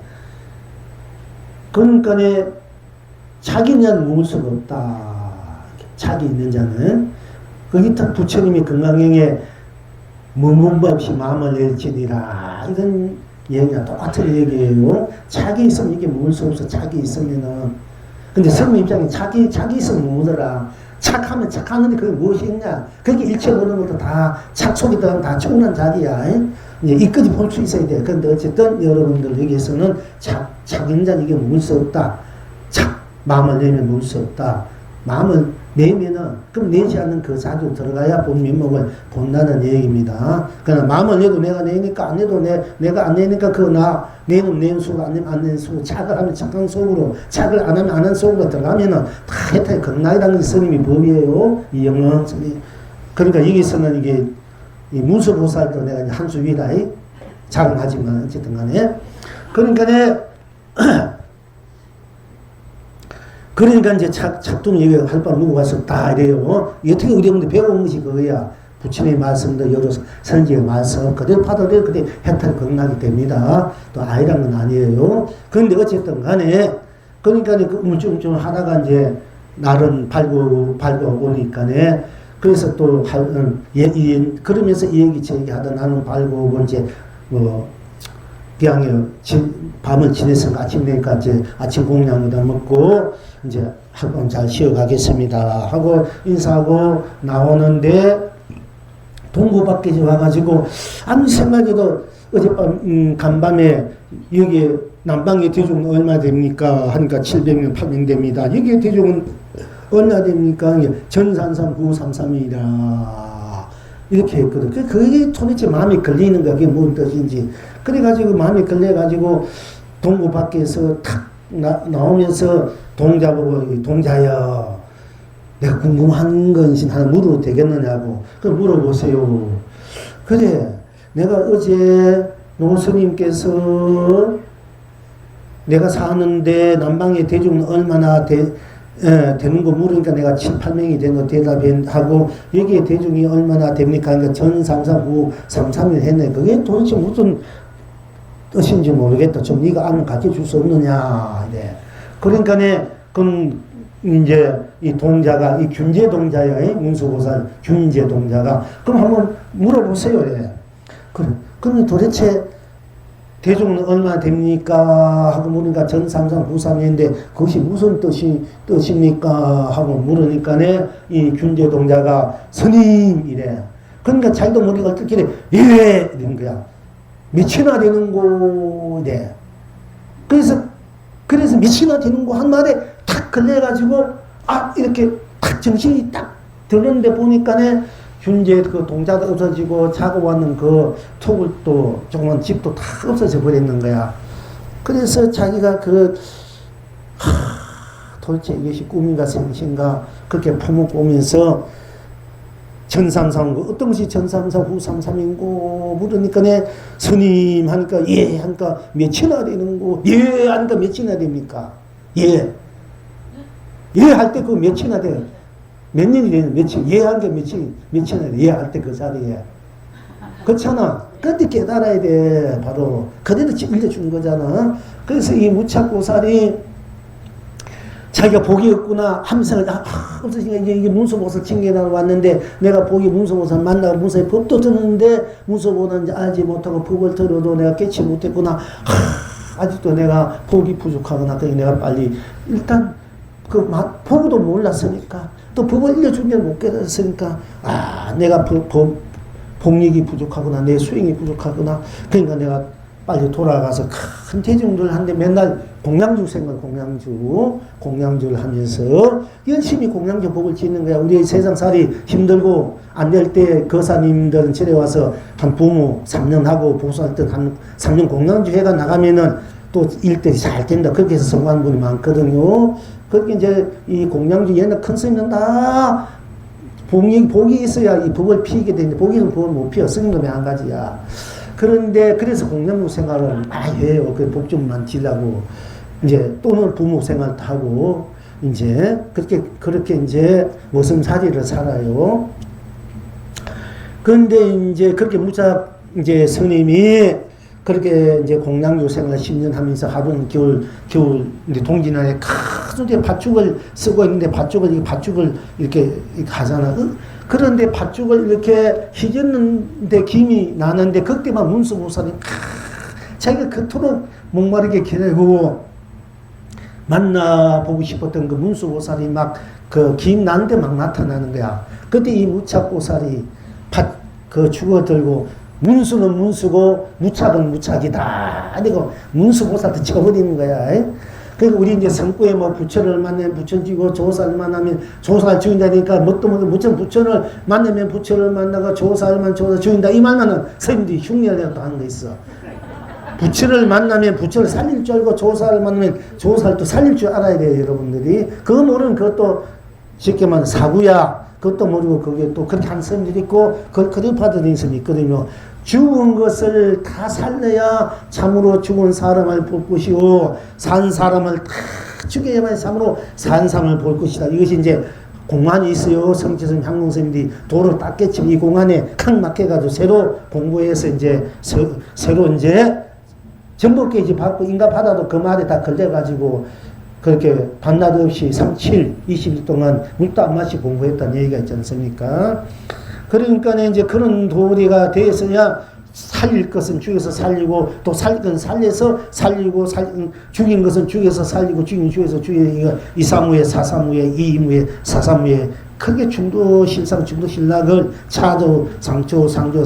그러니까네 착이 있는 자는 묵을 수가 없다. 착이 있는 자는 거기 딱 부처님이 건강경에 무문바 없이 마음을 내지니라 이런 얘기가 똑같은 얘기예요. 착이 있으면 이게 묵을 수 없어. 착이 있으면은. 근데 스님 입장에 착이 있으면 묵으더라. 착하면 착하는데 그게 무엇이 있냐? 그게 일체 모든 것도 다 착 속에 들어가면 다 충분한 자리야. 이제 이까지 볼 수 있어야 돼. 근데 어쨌든 여러분들 여기에서는 착 있는 자는 이게 묵을 수 없다. 마음을 내면 묵을 수 없다. 마음을 내면은, 그럼 내지 않는 그 자주 들어가야 본 면목을 본다는 얘기입니다. 그러나 마음을 내도 내가 내니까 안 내도 내가 안 내니까 내는 내는 속으로 안 내는 속으로 착을 하면 착한 속으로 착을 안 하면 안 하는 속으로 들어가면은 다 해탈 극락이라는 게 스님이 법이에요. 이 영영 스님. 그러니까 여기서는 이게 이 문수보살도 내가 한 수 위다 자긍하지만 어쨌든 간에 그러니까 이제 착동 얘기가 할 바를 묻고 가서 다 이래요. 어떻게 어려운데 배워온 것이 그거야. 부처님의 말씀도 여러 선지의 말씀 그대로 받아들여 그대 해탈 극락이 됩니다. 또 아니란 건 아니에요. 그런데 어쨌든 간에 그러니까 그 우물쭈물 하다가 이제 날은 밝고 오니까네 그래서 또 그러면서 이 얘기 저 얘기 하다 나는 밝고 오고 이제 비양에 밤을 지내서 아침 되니까 이제 아침 공양을 먹고 이제 학원 잘 쉬어가겠습니다 하고 인사하고 나오는데 동구 밖에 와가지고 아무 생각해도 어젯밤 간밤에 여기 남방의 대중은 얼마 됩니까 하니까 700명 800명 됩니다. 여기에 대중은 얼마 됩니까? 전산삼 933이라 이렇게 했거든. 그게 도대체 마음에 걸리는 거야. 그게 뭔 뜻인지. 그래가지고 마음에 걸려가지고 동구 밖에서 탁 나오면서 동자 보고 동자야 내가 궁금한 것이 하나 물어도 되겠느냐고. 그럼 물어보세요. 그래 내가 어제 노스님께서 내가 사는데 남방의 대중은 얼마나 되는 거 물으니까 내가 7, 8명이 된 거 대답하고 여기에 대중이 얼마나 됩니까? 그러니까 전339, 331 했네. 그게 도대체 무슨 뜻인지 모르겠다. 좀 네가 알면 가르쳐줄 수 없느냐. 이래. 그러니까 그럼 이제 이 동자가 이 균제 동자야. 문수보살 균제 동자가 그럼 한번 물어보세요. 예. 그럼 도대체 대중은 얼마나 됩니까? 하고 물으니까 전3상 932인데 그것이 무슨 뜻입니까? 하고 물으니까네 이 균제 동자가 스님 이래. 그러니까 자기도 머리가 어떻게 예 이런 거야. 몇이나 되는 거 이래. 그래서 몇이나 되는 거 한 말에 탁 걸려가지고 이렇게 탁 정신이 딱 들었는데 보니까네 균제 그 동자도 없어지고 자고 왔는 그 톡을 또 조그만 집도 다 없어져 버렸는 거야. 그래서 자기가 도대체 이것이 꿈인가 생신가 그렇게 품고 오면서 전삼삼고 어떤 것이 전삼삼 933인고 물으니까 스님 하니까 예 하니까 몇이나 되는 거 예 하니까 몇이나 됩니까? 예 할 때 그 몇이나 돼요. 몇 년이 되는 며칠 예한 게 며칠이나 예할 때 그 자리에 그렇잖아. 그때 깨달아야 돼. 바로 그대로 일러준 거잖아. 그래서 이 무착보살이 자기가 복이 없구나 하면서 없으니까 이게 문수보살 징계하러 왔는데 내가 복이 문수보살 만나고 문수의 법도 듣는데 문수보살은 알지 못하고 법을 들어도 내가 깨치 못했구나. 아직도 내가 복이 부족하구나. 그러니 내가 빨리 일단 복도 몰랐으니까 또 법을 일러준 게 못 깨달았으니까 내가 복력이 부족하구나 내 수행이 부족하구나 그러니까 내가 빨리 돌아가서 큰 대중들한테 맨날 공양주 생각 공양주를 하면서 열심히 공양주 복을 짓는 거야. 우리 세상살이 힘들고 안 될 때 거사님들은 집에 와서 한 부모 3년 하고 보수할 때 한 3년 공양주 해가 나가면은 또 일들이 잘 된다. 그렇게 해서 성공한 분이 많거든요. 그렇게 이제 이 공양주 옛날 큰 스님은 다 복이 있어야 이 법을 피게 되는데 복이 있으면 법을 못 피워. 스님도 한 가지야. 그런데 그래서 공양주 생활을 많이 해요. 그 복좀만 지려고 이제 또는 부모 생활도 하고 이제 그렇게 이제 머슴살이를 살아요. 그런데 이제 그렇게 무작 이제 스님이 그렇게 이제 공양주 생활 10년 하면서 하루는 겨울 이제 동지난에 큰 팥죽을 쓰고 있는데 팥죽을 이렇게 하잖아. 그런데 팥죽을 이렇게 휘젓는데 김이 나는데 그때만 문수보살이 자기가 그토록 목마르게 기다리고 만나보고 싶었던 그 문수보살이 막 그 김 나는데 막 나타나는 거야. 그때 이 무착보살이 그 죽어 들고 문수는 문수고 무착은 무착이다. 그리고 문수보살도 쳐버리는 거야. 그러니까 우리 이제 성구에 뭐 부처를 만나면 부처 지고 조사를 만나면 조사를 죽인다니까 뭣도 모르고 무슨 부처를 만나면 부처를 만나고 조사를 만나면 조사 죽인다. 이 말만은 스님들이 흉내내고 하는 거 있어. 부처를 만나면 부처를 살릴 줄 알고 조사를 만나면 조사를 또 살릴 줄 알아야 돼요, 여러분들이. 그거 모르는 그것도 쉽게 말하면 사구야. 그것도 모르고 그게 또 그렇게 한 스님들이 있고 그걸 그렇게 받아들이는 스님이 있거든요. 죽은 것을 다 살려야 참으로 죽은 사람을 볼 것이고 산 사람을 다 죽여야만 참으로 산 사람을 볼 것이다. 이것이 이제 공안이 있어요. 성지선 향농스님들이 도를 닦겠지만 이 공안에 칵 막혀가지고 새로 공부해서 이제 새로 이제 전복계지 받고 인가 받아도 그 말에 다 걸려가지고 그렇게 밤낮 없이 37, 20일 동안 물도 안 마시고 공부했다는 얘기가 있지 않습니까? 그러니까 이제 그런 도리가 되었어야 살릴 것은 죽여서 살리고 또 살릴 것은 살려서 살리고 죽인 것은 죽여서 살리고 죽인 죽여서 죽이고 이사무에 사사무에 이무에 사사무에 크게 중도 실상 중도 신락을 차도 상조 상조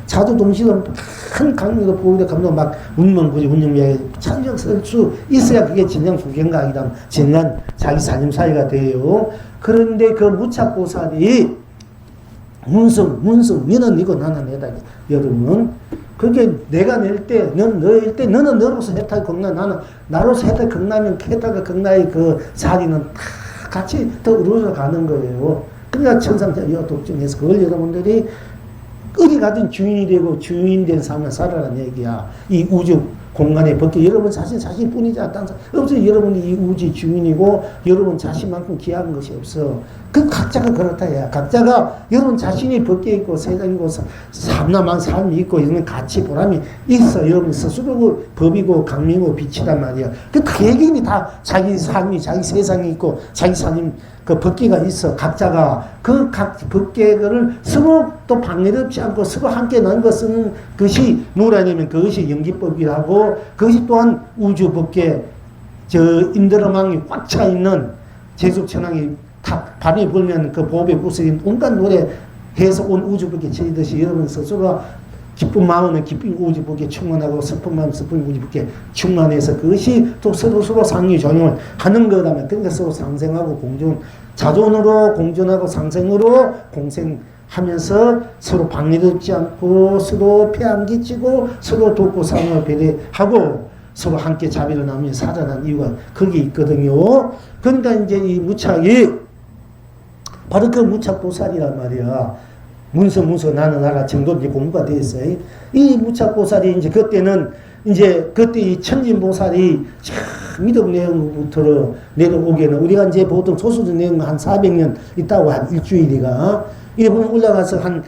차도 동시로 큰 강력으로 보이다 감독 막 운명부지 운명미에 찬정 쓸 수 있어야 그게 진정 구경각이다. 진난 자기 사념사이가 돼요. 그런데 그 무착보살이 문성 너는 이거 나는 내다. 여러분 그게 내가 낼 때 넌 너일 때 너는 너로서 해탈 극나 나는 나로서 해탈 극나면 해탈과 극나의 그 자리는 다 같이 더 이루어져 가는 거예요. 그러니까 천상자리와 독점해서 그걸 여러분들이 어디 가든 주인이 되고 주인 된 삶을 살아라는 얘기야. 이 우주 공간에 벗겨 여러분 자신 뿐이지 않다는 사람 없어요. 여러분이 이 우주 주인이고 여러분 자신만큼 귀한 것이 없어. 그 각자가 그렇다 해야. 각자가 여러분 자신이 벗겨 있고 세상이고 삼남한 삶이 있고 이런 가치 보람이 있어. 여러분 스스로 법이고 강미고 빛이란 말이야. 그 개개인이 다 자기 삶이 자기 세상이 있고 자기 삶이 그 법계가 있어. 각자가 그 각 법계를 서로 또 방해를 없지 않고 서로 함께 나눈 것은 그것이 뭐라냐면 그것이 연기법이라고 그것이 또한 우주 법계 인드라망이 꽉 차 있는 제속천왕이 다 밤이 불면 그 보배 부스린 온갖 노래 해서 온 우주 법계 치듯이 여러분 스스로 기쁜 마음은 기쁜 우주 법계 충만하고 슬픈 마음은 슬픈 우주 법계 충만해서 그것이 또 서로 상위 전용을 하는 거라면 그러니까 서로 상생하고 공존 자존으로 공존하고 상생으로 공생하면서 서로 방해도 없지 않고 서로 폐 안 끼치고 서로 돕고 상호 배려하고 서로 함께 자비를 나누며 살아가는 이유가 거기 있거든요. 그러니까 이제 이 무착이 바로 그 무착보살이란 말이야. 문서 나는 알아 정도 이제 공부가 돼 있어요. 이 무착보살이 이제 그때는 이제 그때 이 천진보살이 참 미덕 내용부터 내려오게는 우리가 이제 보통 소수적 내용 한 400년 있다고 한 일주일이가 이래 보면 올라가서 한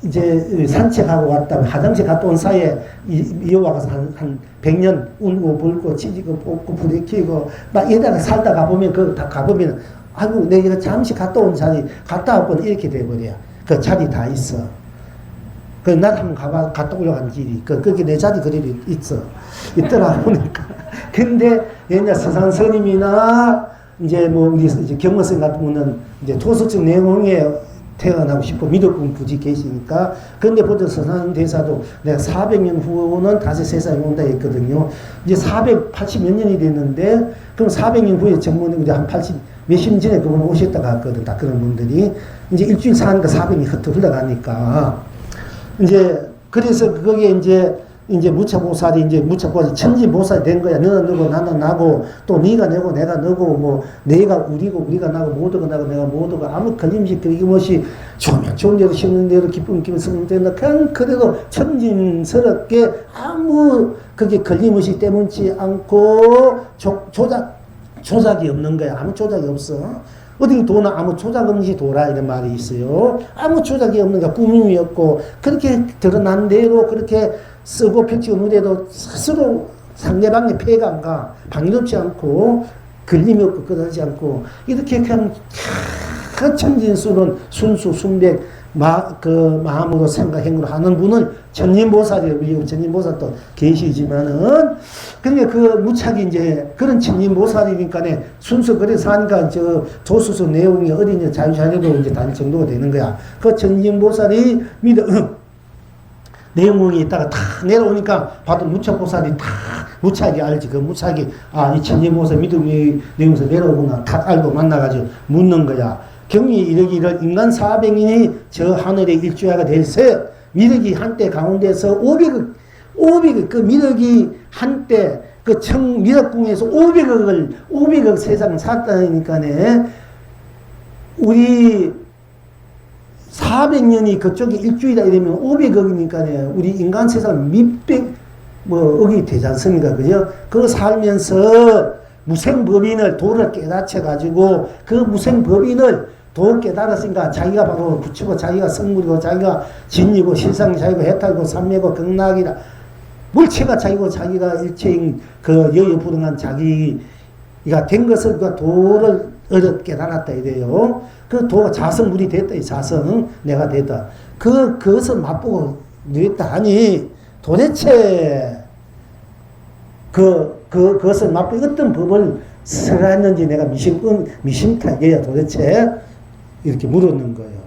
이제 산책하고 왔다가 화장실 갔다 온 사이에 이어와 가서 한 100년 울고 불고 치지고 뽑고 부딪히고 막 이러다가 살다 가보면 그 다 가보면 아이고 내가 잠시 갔다 온 자리 갔다 왔거든 이렇게 돼버려. 그 자리 다 있어. 그 난 한번 갔다 올라간 길이 그게 내 자리 그대로 있더라 보니까. 근데 옛날 서산 스님이나 이제 뭐 우리 이제 경머스님 같은 분은 이제 토속적 내용에 태어나고 싶고 미덕분 굳이 계시니까. 근데 보통 서산 대사도 내가 400년 후는 다시 세상에 온다 했거든요. 이제 480 몇 년이 됐는데 그럼 400년 후에 전문에 우리 한 80 몇십 년 전에 그분 오셨다가 갔거든. 다 그런 분들이 이제 일주일 사니까 400년이 흩어 흘러가니까 이제 그래서 거기에 이제 무착보살이 이제 무착보살이 천지보살이 된 거야. 너는 너고 나는 나고 또 네가 내고 내가 너고 뭐 내가 우리가 나고 모두가 나고 내가 모두가 아무 걸림없이 그림없이 좋은 대로 심는 대로 기쁨 쓰면 된다. 그냥 그래도 천진스럽게 아무 그게 걸림없이 때문지 않고 조작이 없는 거야. 아무 조작이 없어. 어디 도나 아무 조작 없이 도라 이런 말이 있어요. 아무 조작이 없는 게 꾸밈이 없고 그렇게 드러난 대로 그렇게 쓰고 펼치고 누대도 스스로 상대방의 폐가 안 가. 방해롭지 않고 걸림이 없고 끊어지지 않고 이렇게 그냥 그 천진수는 순수 순백 그 마음으로 생각 행으로 하는 분은 천진보살이에요. 우리 천진보살도 계시지만은 근데 그 무착이 이제 그런 천진보살이니까 순수 그래서 하니까 저 조수서 내용이 어린이 자유자녀도 이제 다닐 정도가 되는 거야. 그 천진보살이 내용이 있다가 다 내려오니까 봐도 무척보살이 다 무착이 알지. 그 무착이 이 천지모사 믿음의 내용에서 내려오구나 다 알고 만나가지고 묻는 거야. 경이 이르기를 인간 400인이 저 하늘에 일주야가 될세 미륵이 한때 가운데서 500억 그 미륵이 한때 그 미륵궁에서 500억 세상을 살았다니까네. 우리 400년이 그쪽에 일주일이다 이러면 500억이니까네. 우리 인간 세상 몇백 억이 되지 않습니까? 그죠? 그거 살면서 무생법인을 도를 깨닫혀가지고 그 무생법인을 도를 깨달았으니까 자기가 바로 부처고 자기가 성물이고 자기가 진리고 실상 자기고 해탈이고 삼매고 극락이다. 물체가 자기고 자기가 일체인 그 여여부등한 자기가 된 것을 그 도를 깨달았다 이래요. 그 도가 자성물이 됐다. 이 자성 내가 됐다. 그것을 맛보고 누렸다 하니 도대체 그것을 맛보고 어떤 법을 설했는지 내가 미심타게야 도대체 이렇게 물었는 거예요.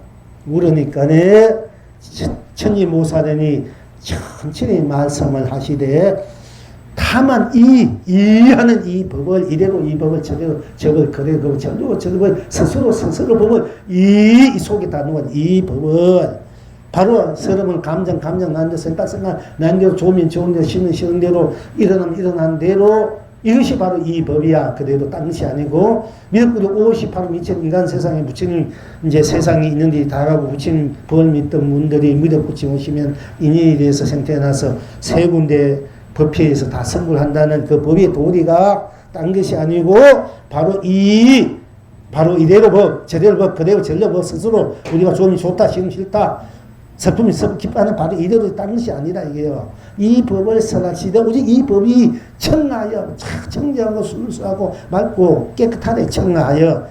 물으니까네 천지모사되니 천천히 말씀을 하시되 다만 하는 이 법을 이래로 이 법을 저래로 저걸 그래로 저래로 저걸 스스로 법을 이 속에 다 놓은 이 법을 바로 서름은 감정 난대로 생각 난대로 좋으면 좋은 대로 쉬는 대로 일어나면 일어난 대로 이것이 바로 이 법이야. 그래도 딴 것이 아니고 미륵불이 58 미천 인간 세상에 부처님 이제 세상에 있는 데 다 가고 부처님 법을 믿던 분들이 미륵불치 오시면 인연이 돼서 생태나서 세 군데 법회에서 다 선불한다는 그 법의 도리가 딴 것이 아니고 바로 이대로 법, 저대로 법, 그대로 전려 법 스스로 우리가 좋으면 좋다, 싫으면 싫다, 슬픔이 기뻐하는 바로 이대로 딴 것이 아니라 이게요. 이 법을 설하시되 오직 이 법이 청하여 청정하고 순수하고 맑고 깨끗하게 청하여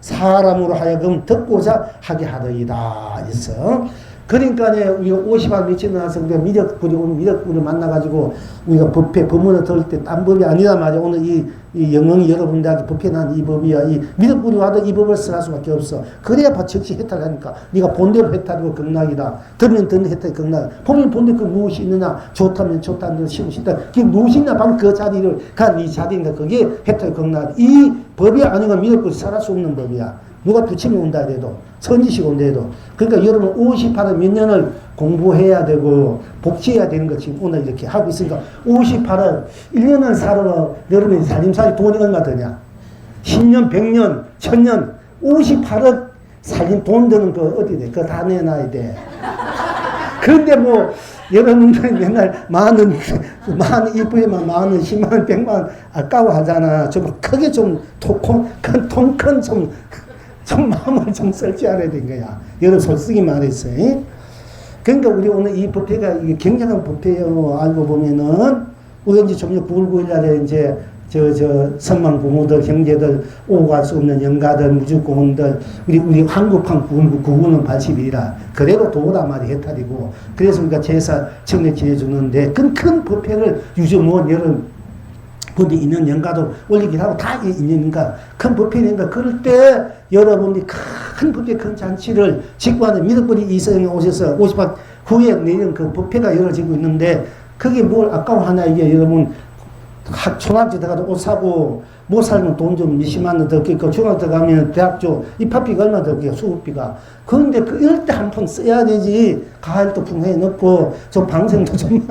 사람으로 하여금 듣고자 하게 하더이다. 그래서 그러니까 우리가 50만 미쳐 나와서 우리가 미륵불을 만나가지고 우리가 법회 법문을 들을 때 딴 법이 아니라 말이야. 오늘 이 영웅이 여러분들에게 법회 난 이 법이야. 이 미륵불이 와도 이 법을 쓸 수밖에 없어. 그래야 즉시 해탈하니까. 네가 본대로 해탈이고 극락이다. 들으면 듣는 해탈이 극락. 보면 본대 그 무엇이 있느냐. 좋다면 좋다는 대로 싫으면 싫다. 그게 무엇이 있냐. 바로 그 자리를 간 이 자리인가. 그게 해탈이 극락. 이 법이 아니면 미륵불이 살아 수 없는 법이야. 누가 부침이 온다 해도 선지식 온다 해도 그러니까 여러분 58을 몇 년을 공부해야 되고 복지해야 되는 것 지금 오늘 이렇게 하고 있으니까 58을 1년을 살아 여러분이 살림살이 돈이 얼마 드냐 10년 100년 1000년 58억 살림 돈 드는 거 어디 돼 그거 다 내놔야 돼 그런데 뭐 여러분들이 맨날 만원 이쁘게만 만원 10만원 100만원 아까워 하잖아 좀 크게 좀 통큰 좀 마음을 좀 쓸지 알아야 된 거야. 여러분 솔직히 말해서. 그러니까 우리 오늘 이 법회가 이게 굉장한 법회요. 알고 보면은 우리 이제 좀 9월 9일 날에 이제 선망 부모들 형제들 오고 갈 수 없는 영가들 무주공원들 우리 한국판 구구는 80일이라 그래도 도다 말이 해탈이고 그래서 우리가 제사 청례 지내주는데 큰 법회를 유저모은 여러분 분이 있는 영가도 올리기도 하고 다 있으니까 큰 법회니까 그럴 때 여러분들이 큰 법회 큰 잔치를 직관하는 미륵불이 이성에 오셔서 50박 후에 내년 그 법회가 열어지고 있는데 그게 뭘 아까워하나 이게 여러분 초등학교 들어가도 옷 사고 못 살면 돈 좀 몇십만 원 더 끼고 중학교 들어가면 대학교 입학비가 얼마 더 끼고 수급비가 그런데 이럴 때 한 푼 써야 되지 가을도 풍해 넣고 좀 방송도 좀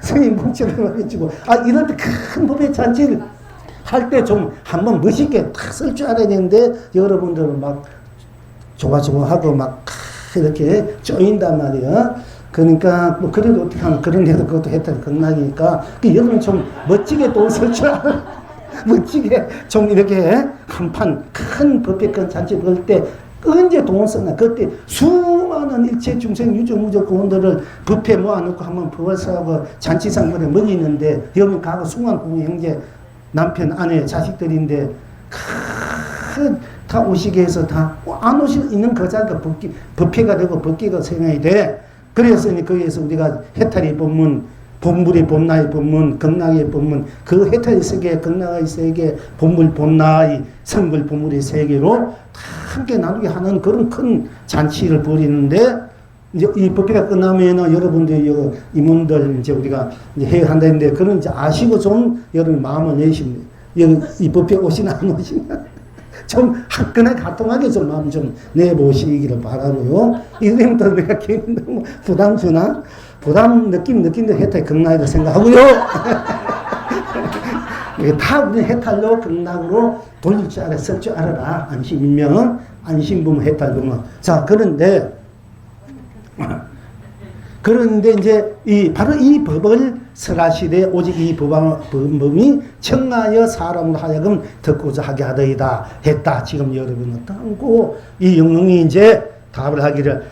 스님 복지를 해주고 이럴 때 큰 법회 잔치를 할 때 좀 한번 멋있게 탁 쓸 줄 알아야 되는데 여러분들은 막 조가조가하고 막 이렇게 쪼인단 말이야. 그러니까 뭐 그래도 어떻게 하면 그런 데도 그것도 했던 극락이니까 여러분 좀 멋지게 돈 쓸 줄 알아. 멋지게 좀 이렇게 한판 큰 법회 큰 잔치 볼 때 언제 돈 썼나? 그때 수많은 일체 중생 유저무적 공원들을 법회 모아놓고 한번 법을 써고 잔치상물에 먹이는데 여기 가고 수많은 부모 형제 남편 아내 자식들인데 다 오시게 해서 다 안 오실 있는 그 자리가 법회가 되고 법계가 생각이 돼. 그래서 거기에서 우리가 해탈의 법문 본불의 봄나의 법문, 극락의 법문, 그 해탈의 세계, 극락의 세계, 본불 봄나의 성불 본불의 세계로 다 함께 나누게 하는 그런 큰 잔치를 벌이는데 이제 이 법회가 끝나면은 여러분들 임원들 이제 우리가 이제 해야 한다는데 그런 이제 아시고 좀 여러분 마음을 내십니다. 이 법회 오시나 안 오시나 좀 화끈하게 가통하게 좀 마음 좀 내보시기를 바라고요. 이러면 또 내가 괜히 너무 부담 주나? 부담 느낌도 해탈 극락이라 생각하고요. 다 우리 해탈로 극락으로 돌릴 줄 알아, 쓸 줄 알아라. 안심이면 안심부면 해탈부면. 자, 그런데 이제 바로 이 법을 설하시되 오직 이 법이 청하여 사람으로 하여금 듣고자 하게 하더이다 했다. 지금 여러분 어떠고 이 영웅이 이제 답을 하기를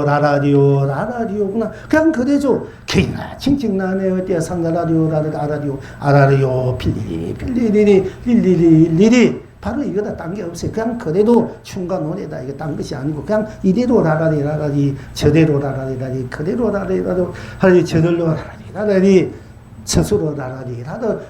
라라리오구나. 그냥 그래죠. 개나 칭칭나네 어때야 상라라리오 필리리 바로 이거다. 딴 게 없어요. 그냥 그래도 춤과 노래다. 이거 딴 것이 아니고 그냥 이대로 라라리 저대로 라라리 그대로 라라리 저대로 라라리 스스로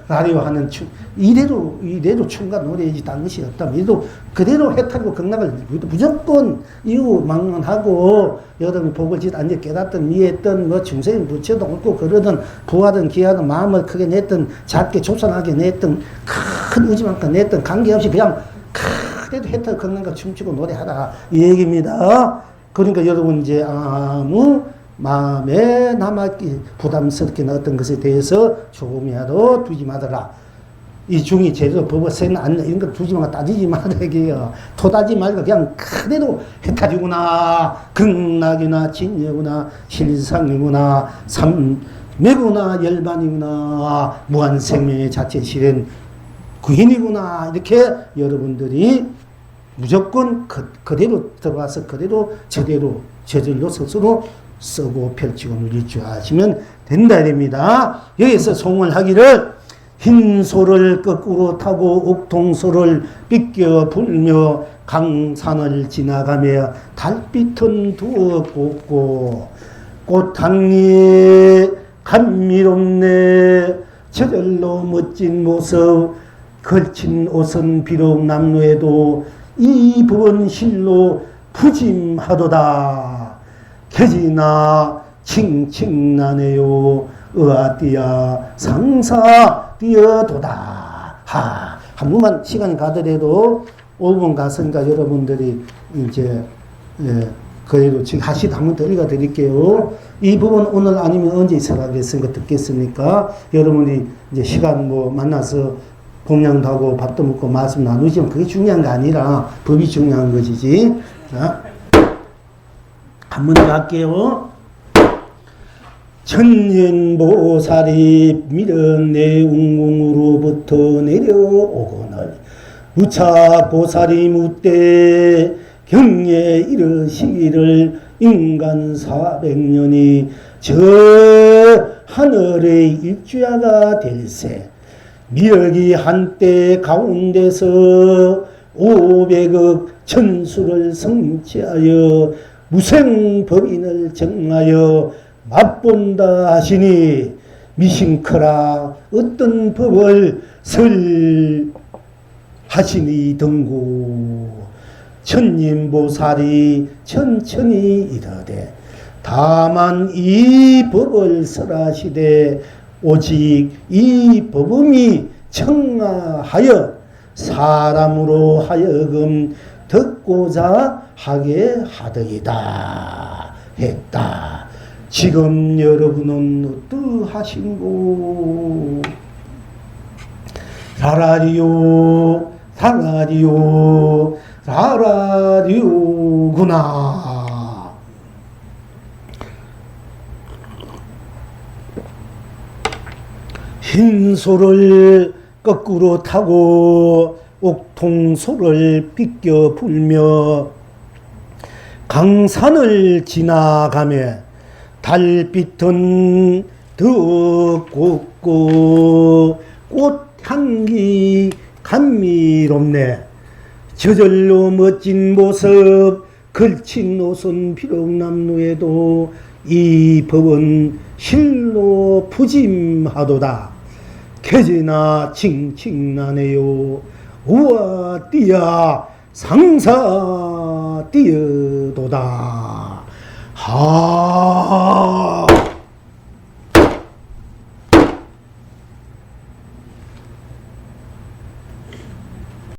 라리오 하는 춤 이대로 춤과 노래이지 딴 것이 없다. 이도 그대로 해탈고 극락을 무조건 이유망론하고 여러분 복을 짓 앉아 깨닫든 이해했던 뭐 중생 부처도 없고 그러든 부하든 기하든 마음을 크게 냈든 작게 조선하게 냈든 큰 의지만큼 냈든 관계없이 그냥 그래도 해탈 극락과 춤추고 노래하라 이 얘기입니다. 그러니까 여러분 이제 아무 마음에 남았기 부담스럽게 어떤 것에 대해서 조금이라도 두지 말아라. 이 중이 제대로 법을 세는 안 이런 거 두지 말고 따지지 말아야 돼요. 토다지 말고 그냥 그대로 해탈이구나, 극락이나 진여구나, 실상이구나, 삼매구나, 열반이구나, 무한생명의 자체 실현 구인이구나 이렇게 여러분들이 무조건 그대로 들어가서 그대로 저절로 스스로 쓰고 펼치고 누릴 줄 아시면 된다 됩니다. 여기서 송을 하기를 흰소를 거꾸로 타고 옥통소를 삐껴 불며 강산을 지나가며 달빛은 두어 꽂고 꽃향이 감미롭네. 저절로 멋진 모습 걸친 옷은 비록 남루에도 이 부분 실로 푸짐하도다. 개지나 칭칭나네요. 으아띠야 상사 뛰어도다. 한 번만 시간이 가더라도 5분 갔으니까 여러분들이 이제 그래도 지금 하시다 한번 더 읽어드릴게요. 이 부분 오늘 아니면 언제 있어가겠습니까? 듣겠습니까? 여러분이 이제 시간 만나서 공양도 하고 밥도 먹고 말씀 나누지만 그게 중요한 게 아니라 법이 중요한 것이지. 자. 한 번 더 할게요. 천년보살이 밀어내 웅궁으로부터 내려오거늘 무차보살이 묻되 경에 이르시기를 인간 400년이 저 하늘의 일주야가 될세. 미역이 한때 가운데서 500억 천수를 성취하여 무생법인을 정하여 맛본다 하시니 미싱크라 어떤 법을 설하시니 등구. 천님보살이 천천히 이르되 다만 이 법을 설하시되 오직 이 법음이 청하여 사람으로 하여금 듣고자 하게 하더이다 했다. 지금 여러분은 어떠하신고? 라라리오구나. 흰소를 거꾸로 타고 옥통소를 삐껴 불며 강산을 지나가며 달빛은 더 곱고 꽃향기 감미롭네. 저절로 멋진 모습 걸친 옷은 비록 남루에도 이 법은 실로 푸짐하도다. 개지나 칭칭나네요. 우와 띠야 상사 띠여도다. 하